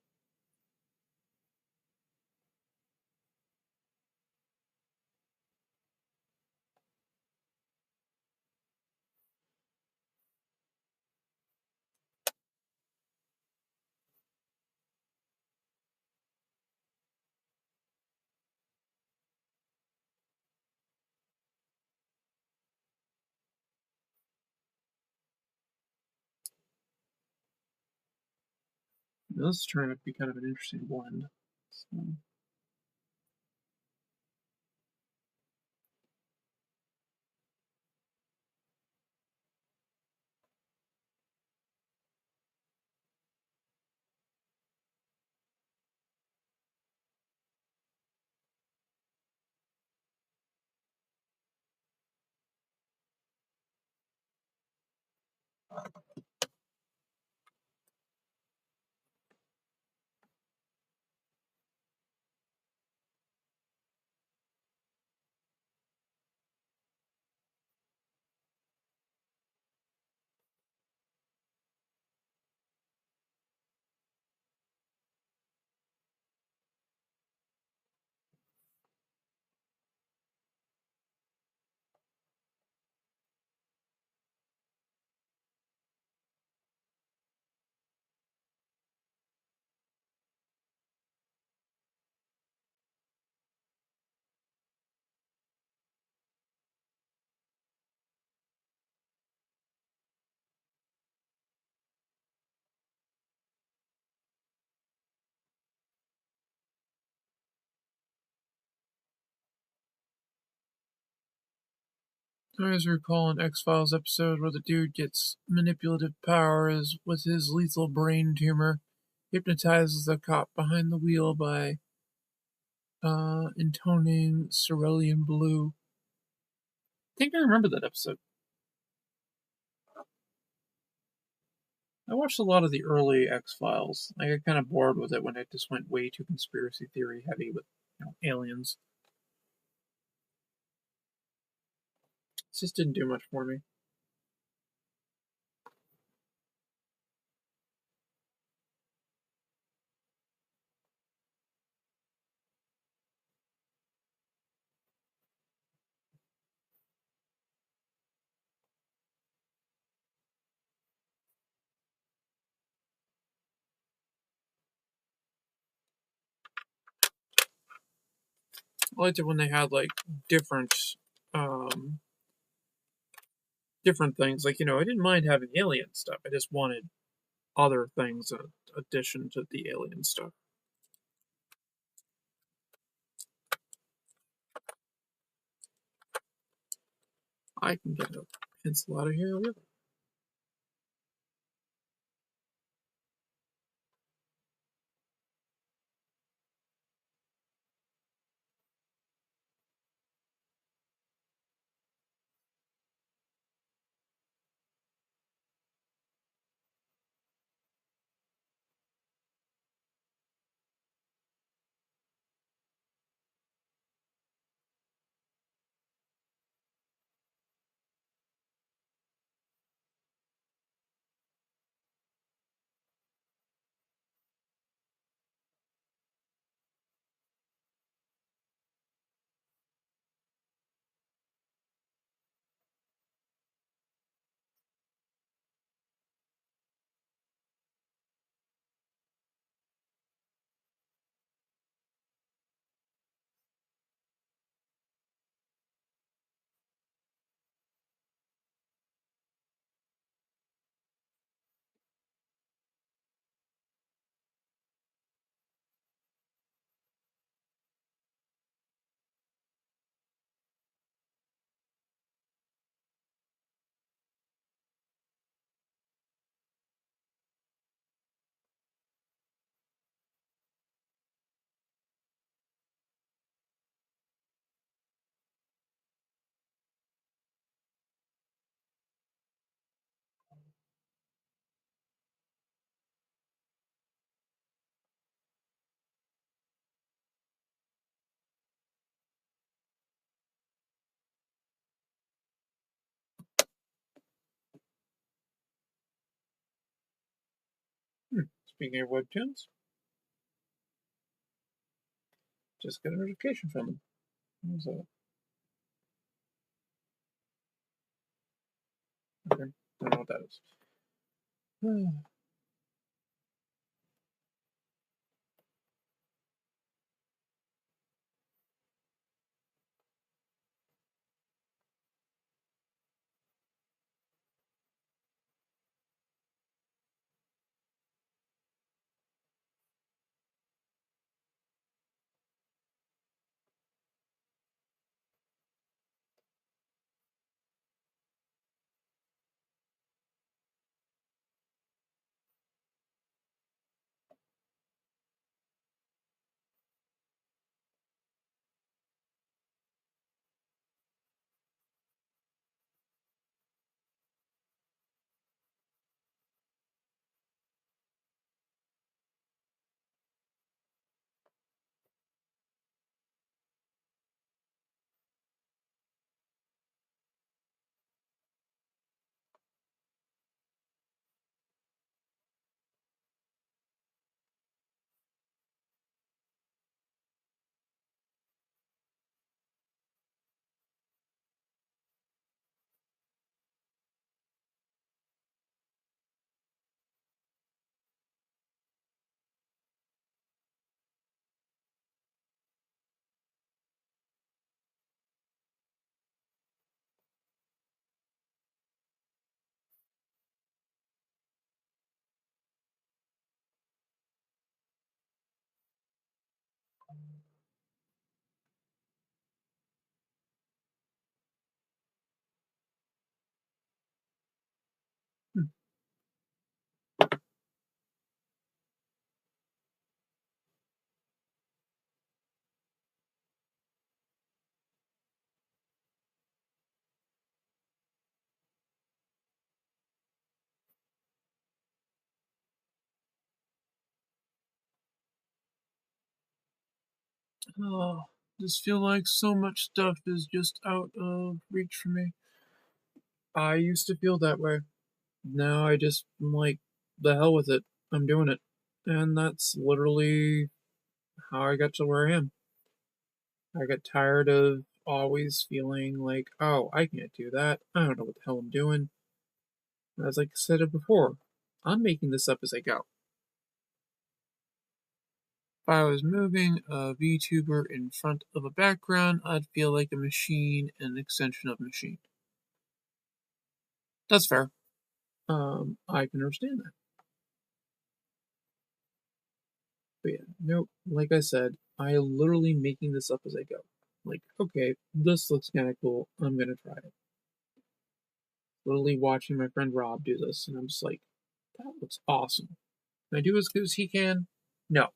Now, this is turning out to be kind of an interesting blend. So. I always recall an X-Files episode where the dude gets manipulative powers with his lethal brain tumor, hypnotizes the cop behind the wheel by intoning cerulean blue. I think I remember that episode. I watched a lot of the early X-Files. I got kind of bored with it when it just went way too conspiracy theory heavy with aliens. It just didn't do much for me. I liked it when they had like different um different things. Like, I didn't mind having alien stuff. I just wanted other things in addition to the alien stuff. I can get a pencil out of here with it. Speaking of webtoons, just got a notification from them. What was that? Okay, I don't know what that is. Oh, just feel like so much stuff is just out of reach for me. I used to feel that way. Now I just am like, the hell with it. I'm doing it. And that's literally how I got to where I am. I got tired of always feeling like, oh, I can't do that. I don't know what the hell I'm doing. As I said it before, I'm making this up as I go. If I was moving a VTuber in front of a background, I'd feel like a machine and an extension of a machine. That's fair. I can understand that. But yeah, no, like I said, I literally making this up as I go. Like, okay, this looks kind of cool. I'm gonna try it. Literally watching my friend Rob do this, and I'm just like, that looks awesome. Can I do as good as he can? No.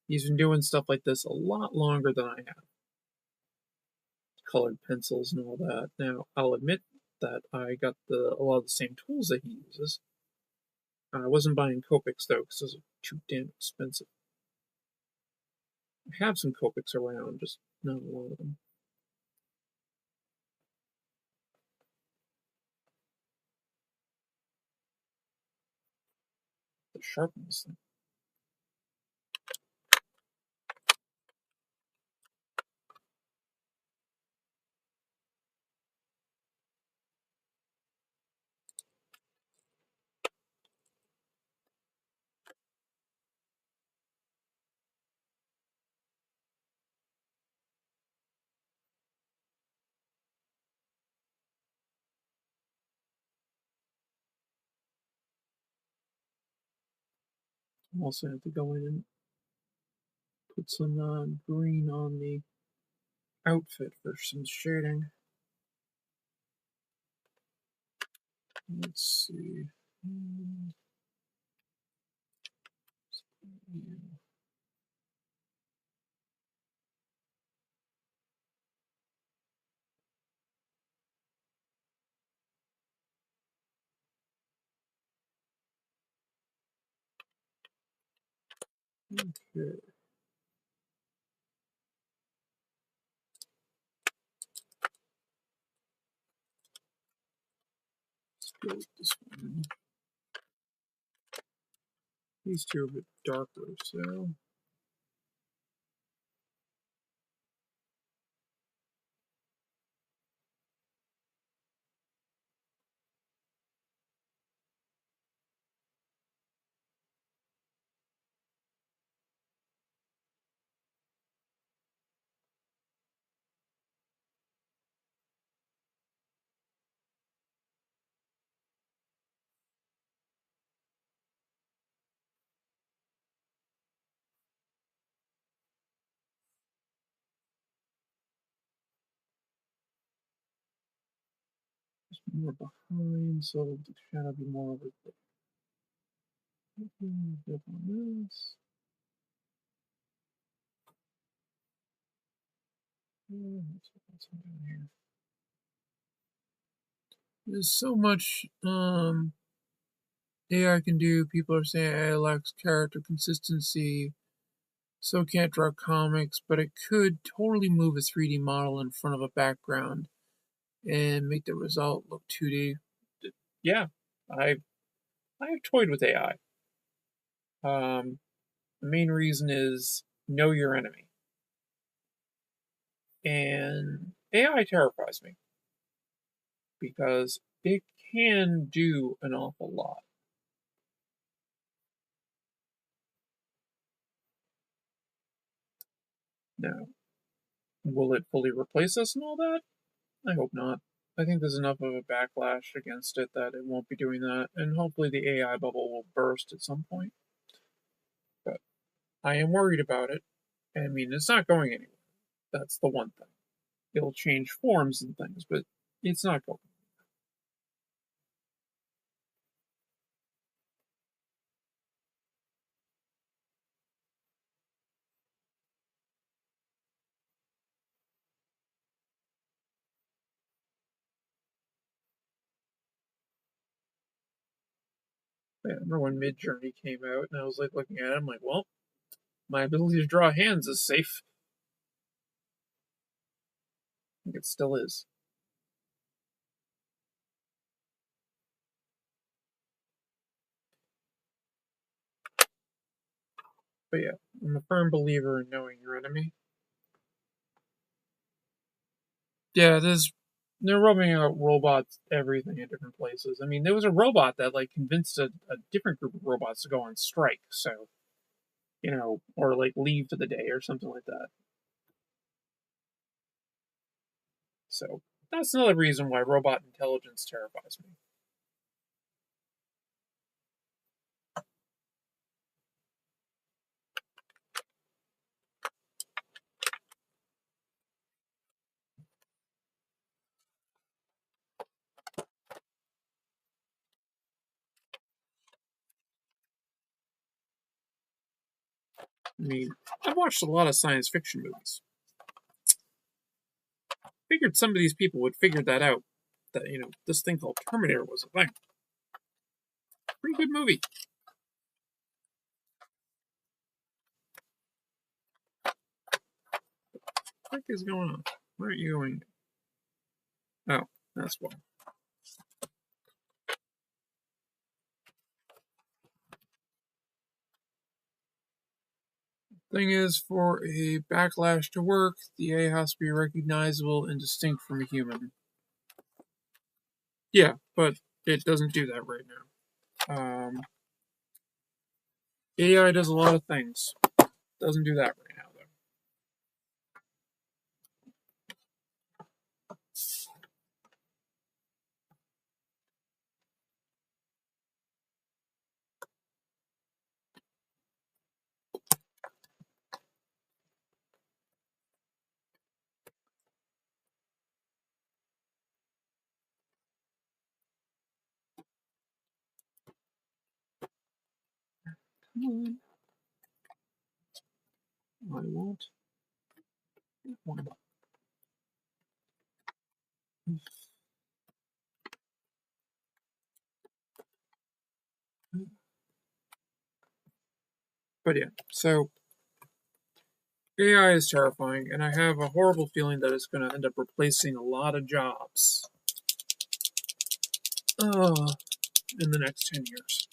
He's been doing stuff like this a lot longer than I have. Colored pencils and all that. Now, I'll admit that I got a lot of the same tools that he uses. I wasn't buying Copics though, because those are too damn expensive. I have some Copics around, just not a lot of them. The sharpness thing. I also have to go in and put some green on the outfit for some shading. Let's see. Okay. Let's go with this one. These two are a bit darker, so... more behind, so the shadow be more over there. Flip on this. What's down here? There's so much AI can do. People are saying AI lacks character consistency, so can't draw comics, but it could totally move a 3D model in front of a background and make the result look 2D. Yeah, I have toyed with AI. The main reason is know your enemy. And AI terrifies me because it can do an awful lot. Now, will it fully replace us and all that? I hope not. I think there's enough of a backlash against it that it won't be doing that, and hopefully the AI bubble will burst at some point. But I am worried about it. I mean, it's not going anywhere. That's the one thing. It'll change forms and things, but it's not going. I remember when Midjourney came out, and I was like looking at it, I'm like, well, my ability to draw hands is safe. I think it still is. But yeah, I'm a firm believer in knowing your enemy. Yeah, they're rubbing out robots everything in different places. I mean, there was a robot that like convinced a different group of robots to go on strike, so or like leave for the day or something like that. So that's another reason why robot intelligence terrifies me. I mean, I've watched a lot of science fiction movies. Figured some of these people would figure that out. That this thing called Terminator was a thing. Pretty good movie. What the heck is going on? Where are you going? Oh, that's why. Thing is, for a backlash to work, the A has to be recognizable and distinct from a human. Yeah, but it doesn't do that right now. AI does a lot of things. Doesn't do that right now, though. Come on. I want one. But yeah, so AI is terrifying, and I have a horrible feeling that it's going to end up replacing a lot of jobs in the next 10 years.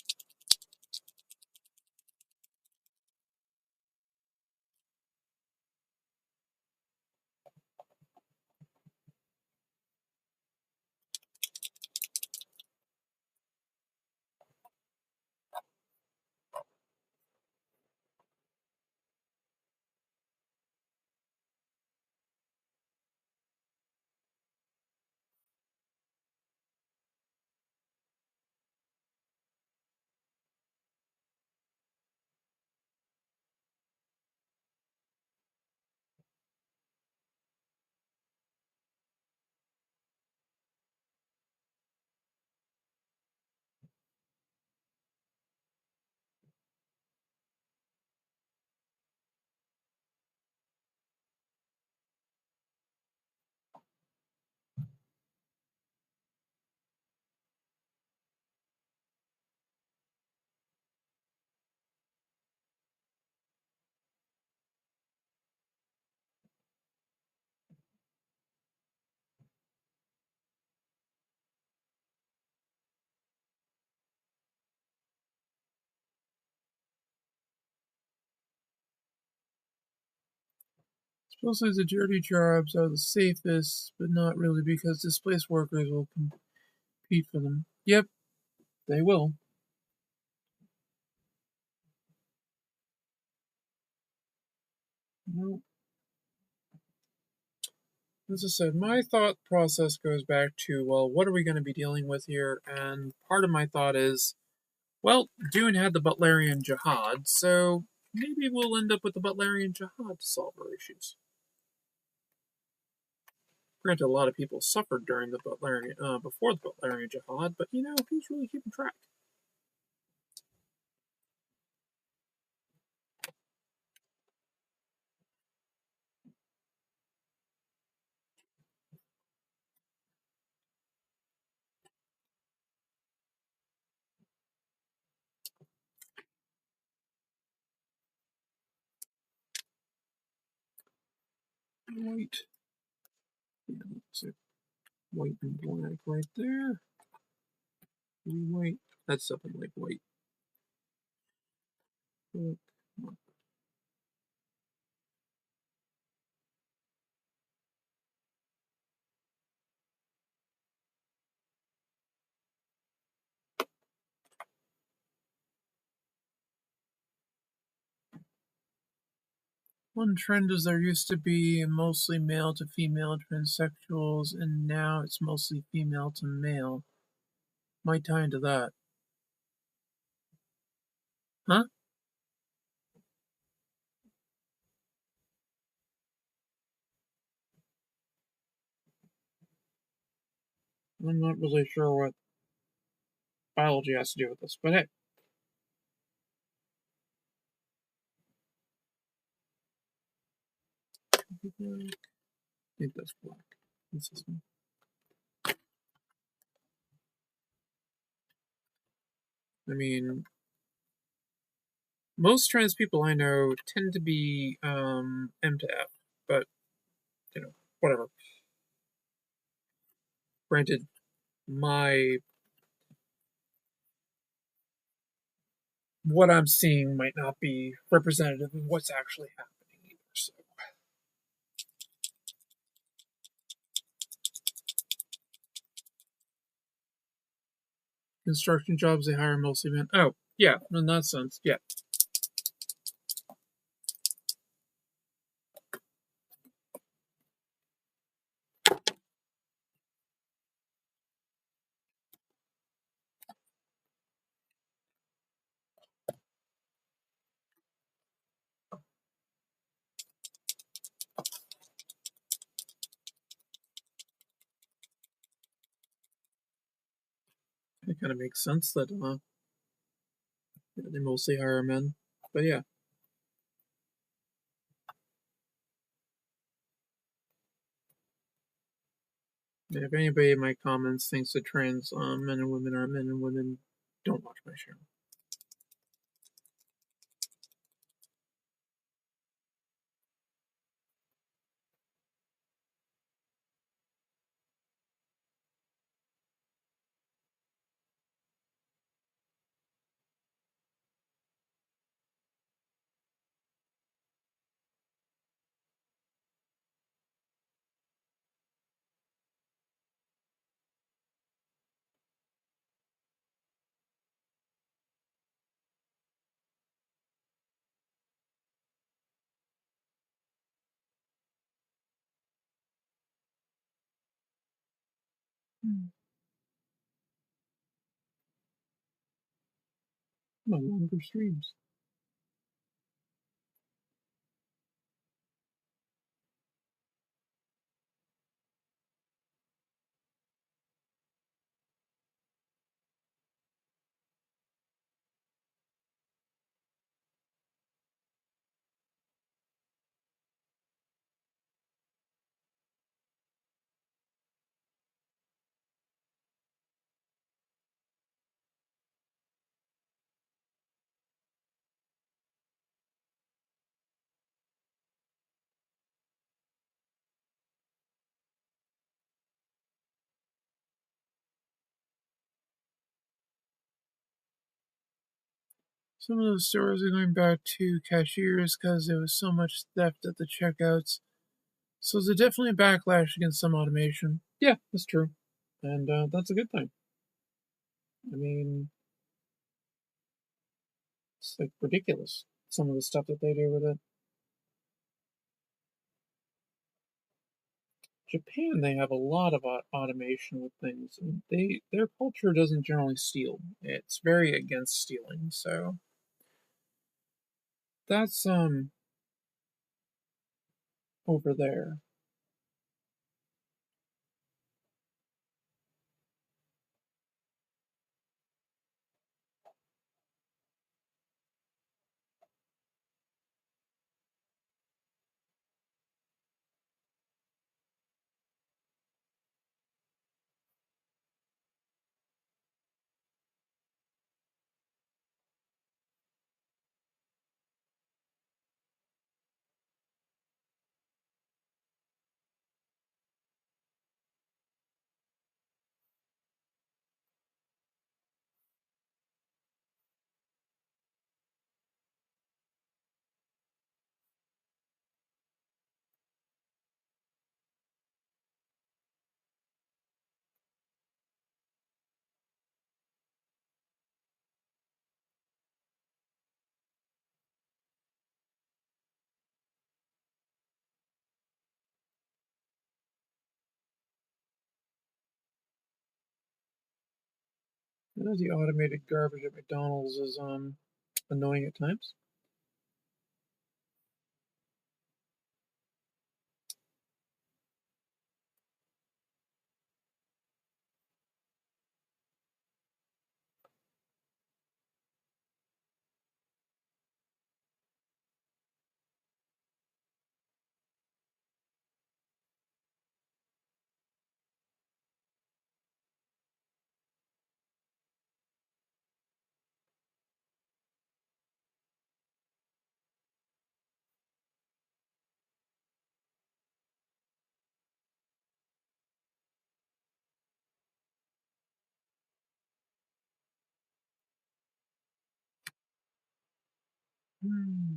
Mostly the dirty jobs are the safest, but not really because displaced workers will compete for them. Yep, they will. Well, as I said, my thought process goes back to, well, what are we going to be dealing with here? And part of my thought is, well, Dune had the Butlerian Jihad, so maybe we'll end up with the Butlerian Jihad to solve our issues. Granted, a lot of people suffered during the Butlerian, before the Butlerian Jihad, but who's really keeping track? White. Yeah, that's it. White and black right there. White. That's something like white. One trend is there used to be mostly male to female transsexuals, and now it's mostly female to male. Might tie into that. Huh? I'm not really sure what biology has to do with this, but hey. I think that's black. What's this one? I mean, most trans people I know tend to be M to F, but whatever. Granted, my what I'm seeing might not be representative of what's actually happening either. So construction jobs they hire mostly men. Oh, yeah, in that sense, yeah. It kind of makes sense that they mostly hire men. But yeah. If anybody in my comments thinks that trans men and women are men and women, don't watch my show. No longer streams. Some of those stores are going back to cashiers because there was so much theft at the checkouts. So there's definitely a backlash against some automation. Yeah, that's true. And that's a good thing. I mean, it's like ridiculous, some of the stuff that they do with it. Japan, they have a lot of automation with things, and their culture doesn't generally steal. It's very against stealing, so that's over there. I know the automated garbage at McDonald's is annoying at times. Hmm.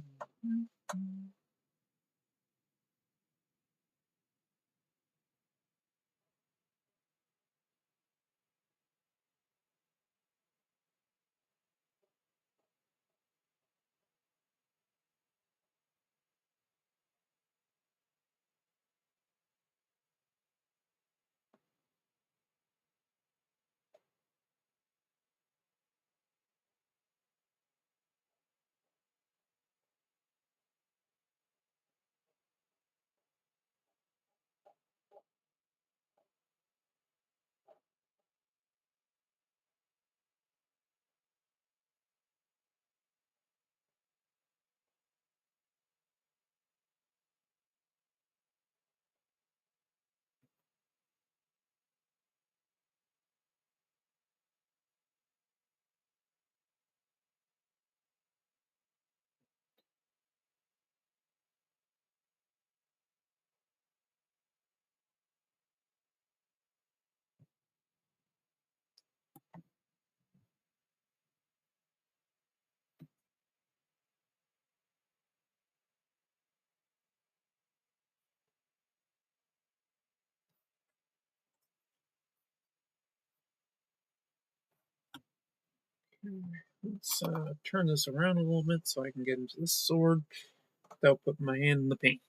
Let's turn this around a little bit so I can get into this sword without putting my hand in the paint.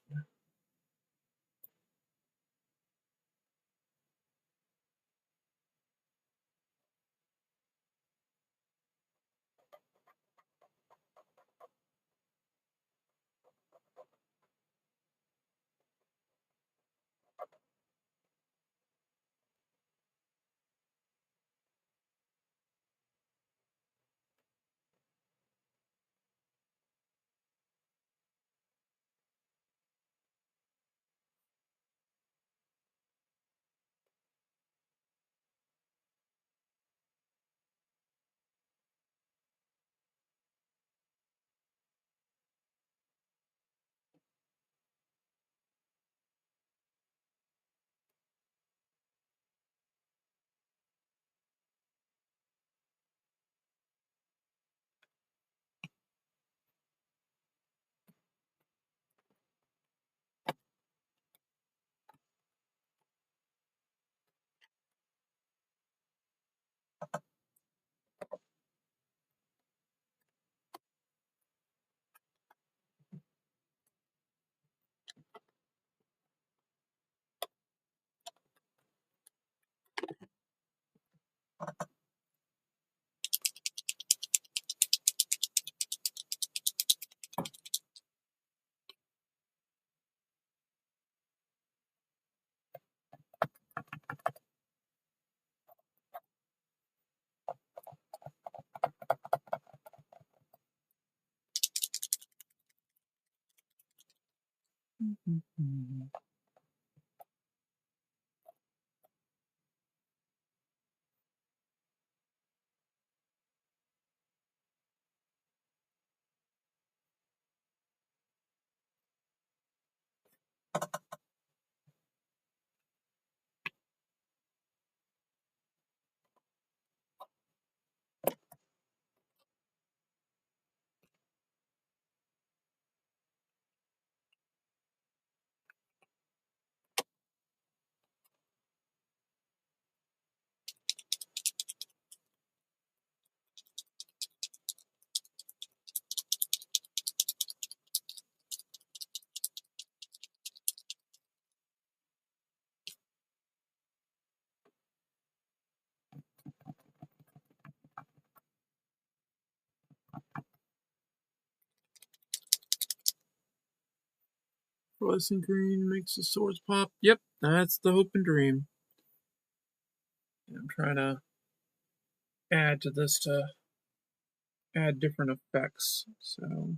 Fluorescent green makes the swords pop. Yep, that's the hope and dream. I'm trying to add to this to add different effects. So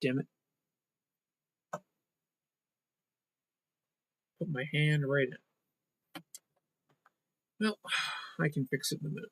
damn it. Put my hand right in. Well, I can fix it in a minute.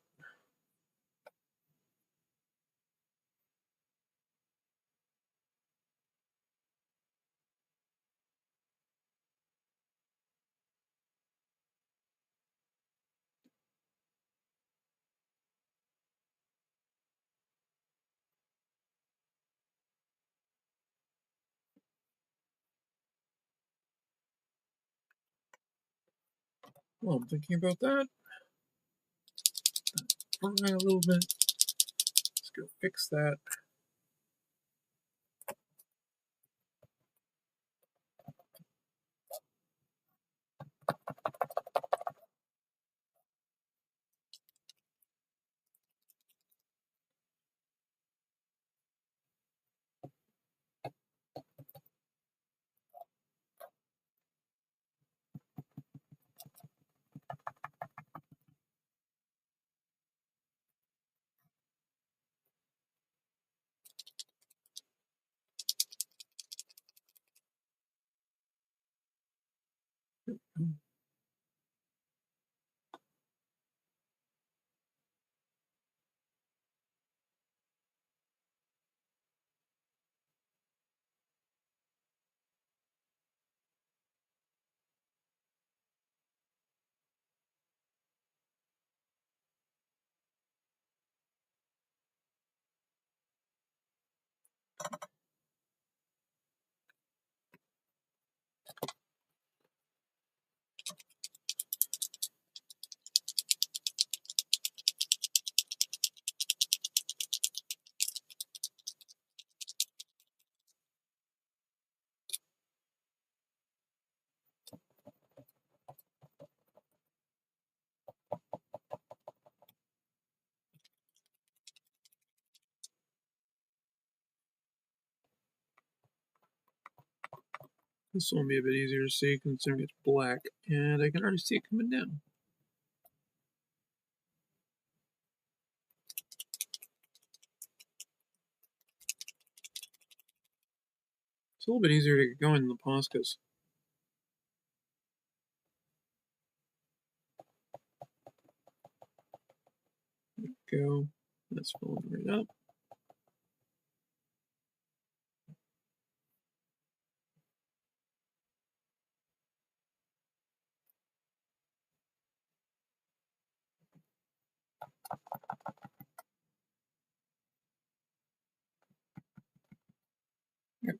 Well, I'm thinking about that. Fine a little bit. Let's go fix that. This will be a bit easier to see considering it's black, and I can already see it coming down. It's a little bit easier to get going than the Poscas. There we go. That's filling right up. Yep.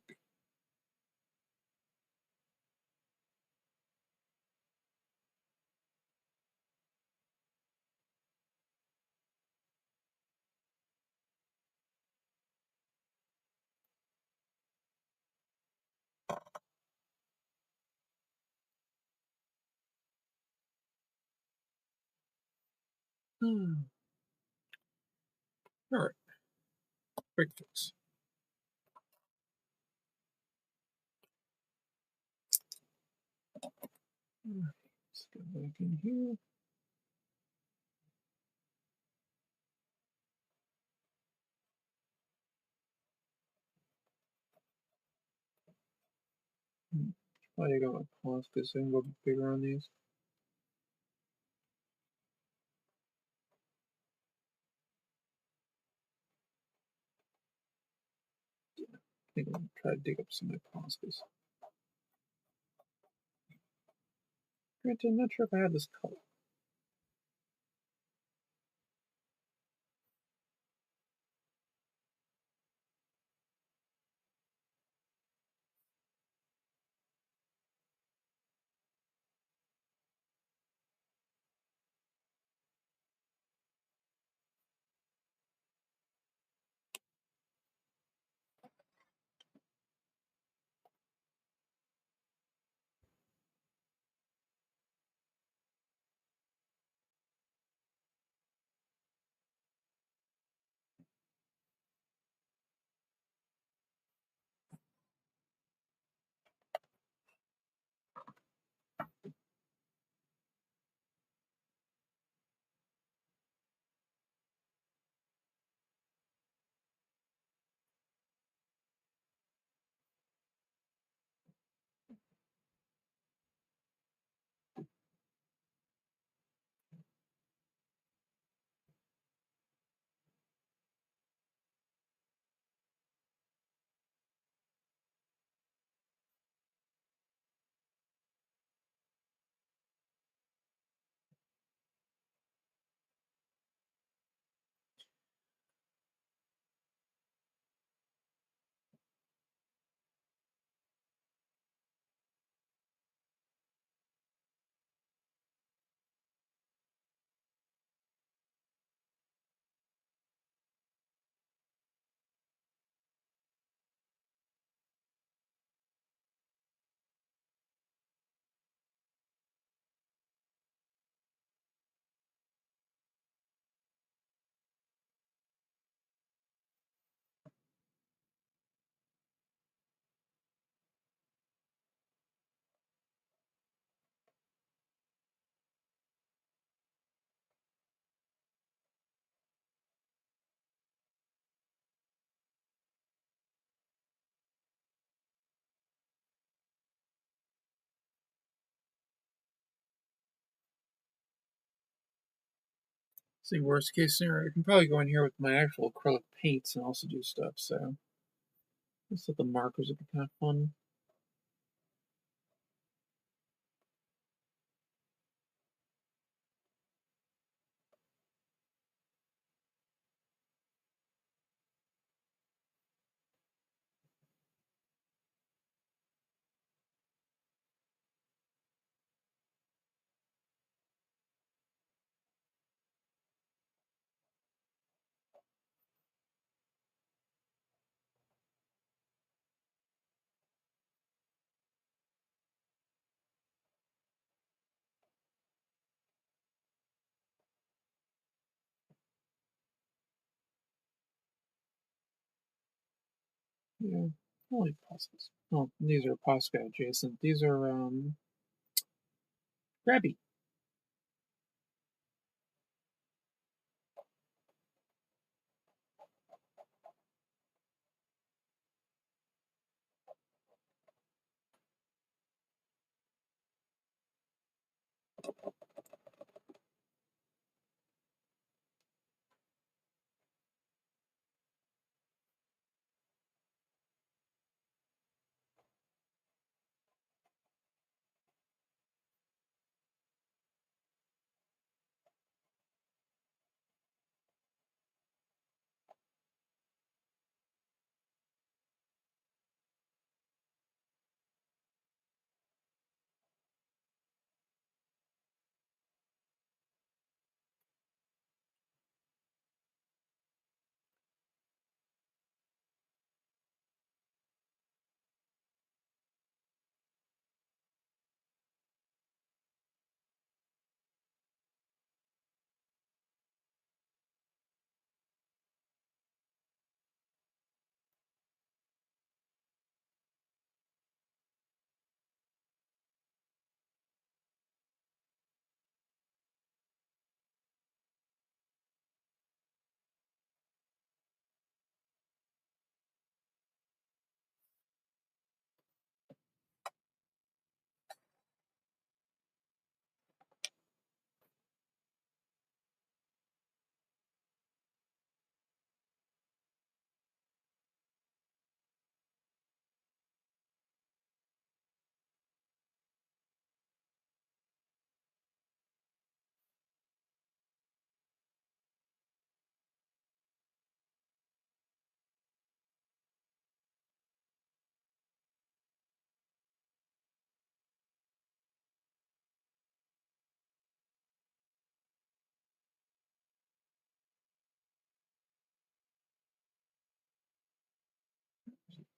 All right. Quick fix. Let's go back in here. Probably got my pause because I can go bigger on these. Yeah, I think I'm gonna try to dig up some of my pauses. Granted, I'm not sure if I have this color. See, worst case scenario, I can probably go in here with my actual acrylic paints and also do stuff, so I thought the markers would be kind of fun. Yeah, I like puzzles. Oh, these are Posca adjacent. These are Grabby.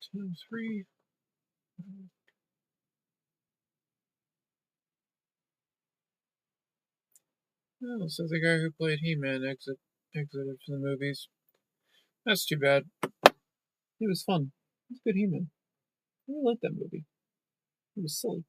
2, 3. Oh, so the guy who played He-Man exited from the movies. That's too bad. He was fun. He was a good He-Man. I really liked that movie. It was silly.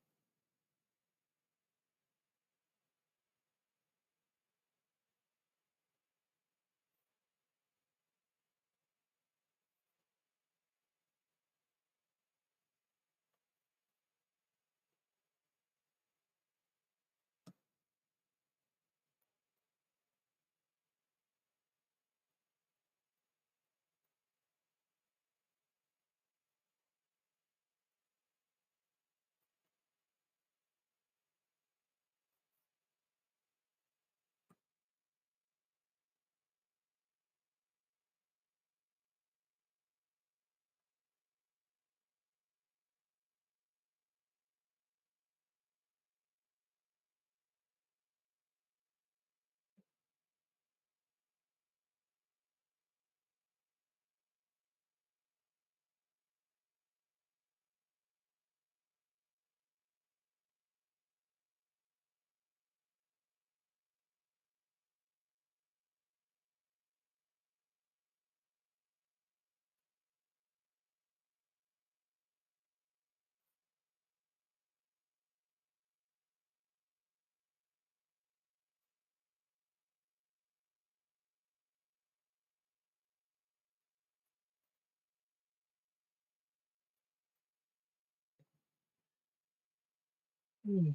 Hmm.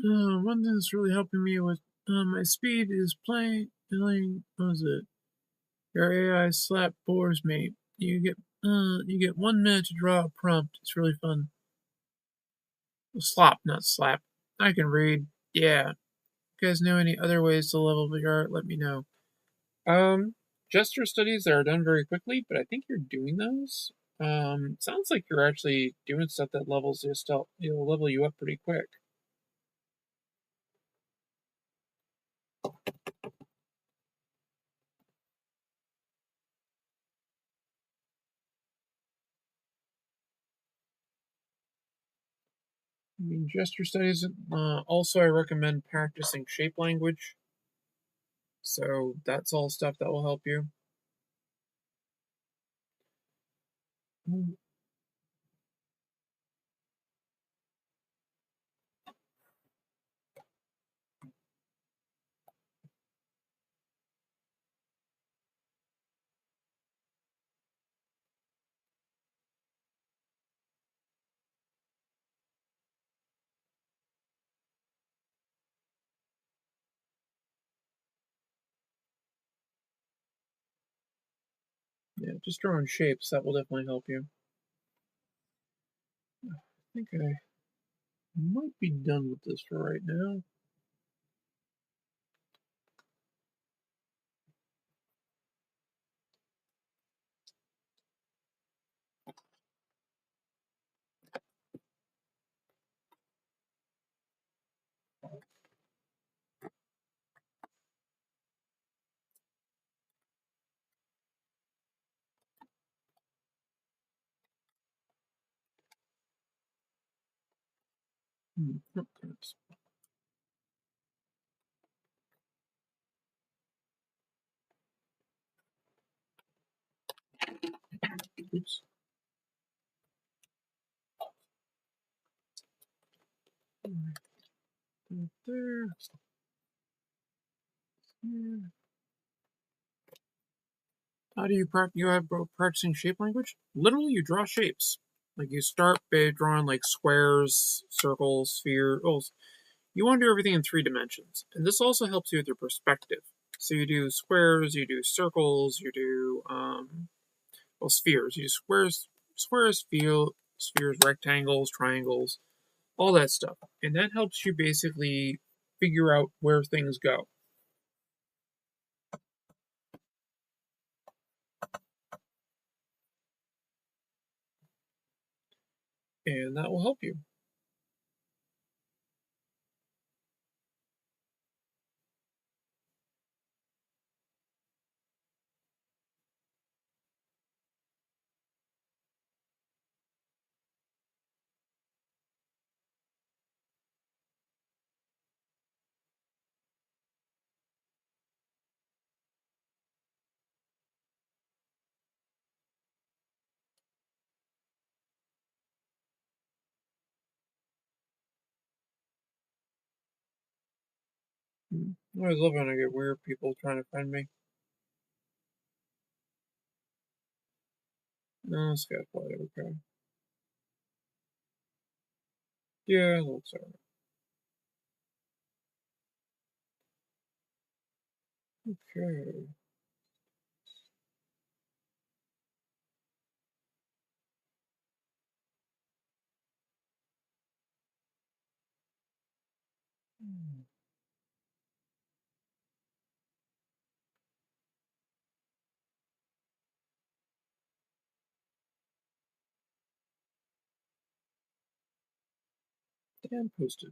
One thing that's really helping me with my speed is playing. What was it? Your AI slap bores me. You get 1 minute to draw a prompt. It's really fun. Slop, not slap. I can read. Yeah. If you guys know any other ways to level your art, let me know. Um, gesture studies that are done very quickly, but I think you're doing those. Sounds like you're actually doing stuff that levels your stuff. You'll level you up pretty quick. I mean, gesture studies. Also, I recommend practicing shape language. So that's all stuff that will help you. Mm. Yeah, just drawing shapes, that will definitely help you. I think I might be done with this for right now. Oh, goodness. Oops. Right there. Yeah. How do you practice? You have practicing shape language? Literally, you draw shapes. Like you start by drawing like squares, circles, spheres. Oh, you want to do everything in 3 dimensions, and this also helps you with your perspective. So you do squares, you do circles, you do well spheres. You do squares, spheres, rectangles, triangles, all that stuff, and that helps you basically figure out where things go, and that will help you. I always love when I get weird people trying to find me. No, Scatfly, okay. Yeah, it looks alright. Okay. And posted.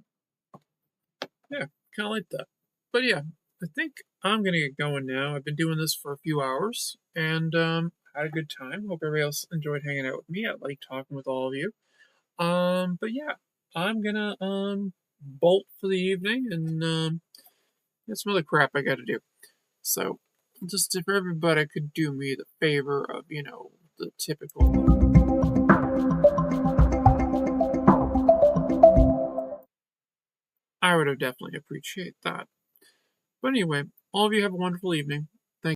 Yeah, kind of like that. But yeah, I think I'm gonna get going now. I've been doing this for a few hours and had a good time. Hope everybody else enjoyed hanging out with me. I like talking with all of you. But yeah, I'm gonna bolt for the evening and get some other crap I gotta do. So just if everybody could do me the favor of, the typical I would have definitely appreciate that. But anyway, all of you have a wonderful evening.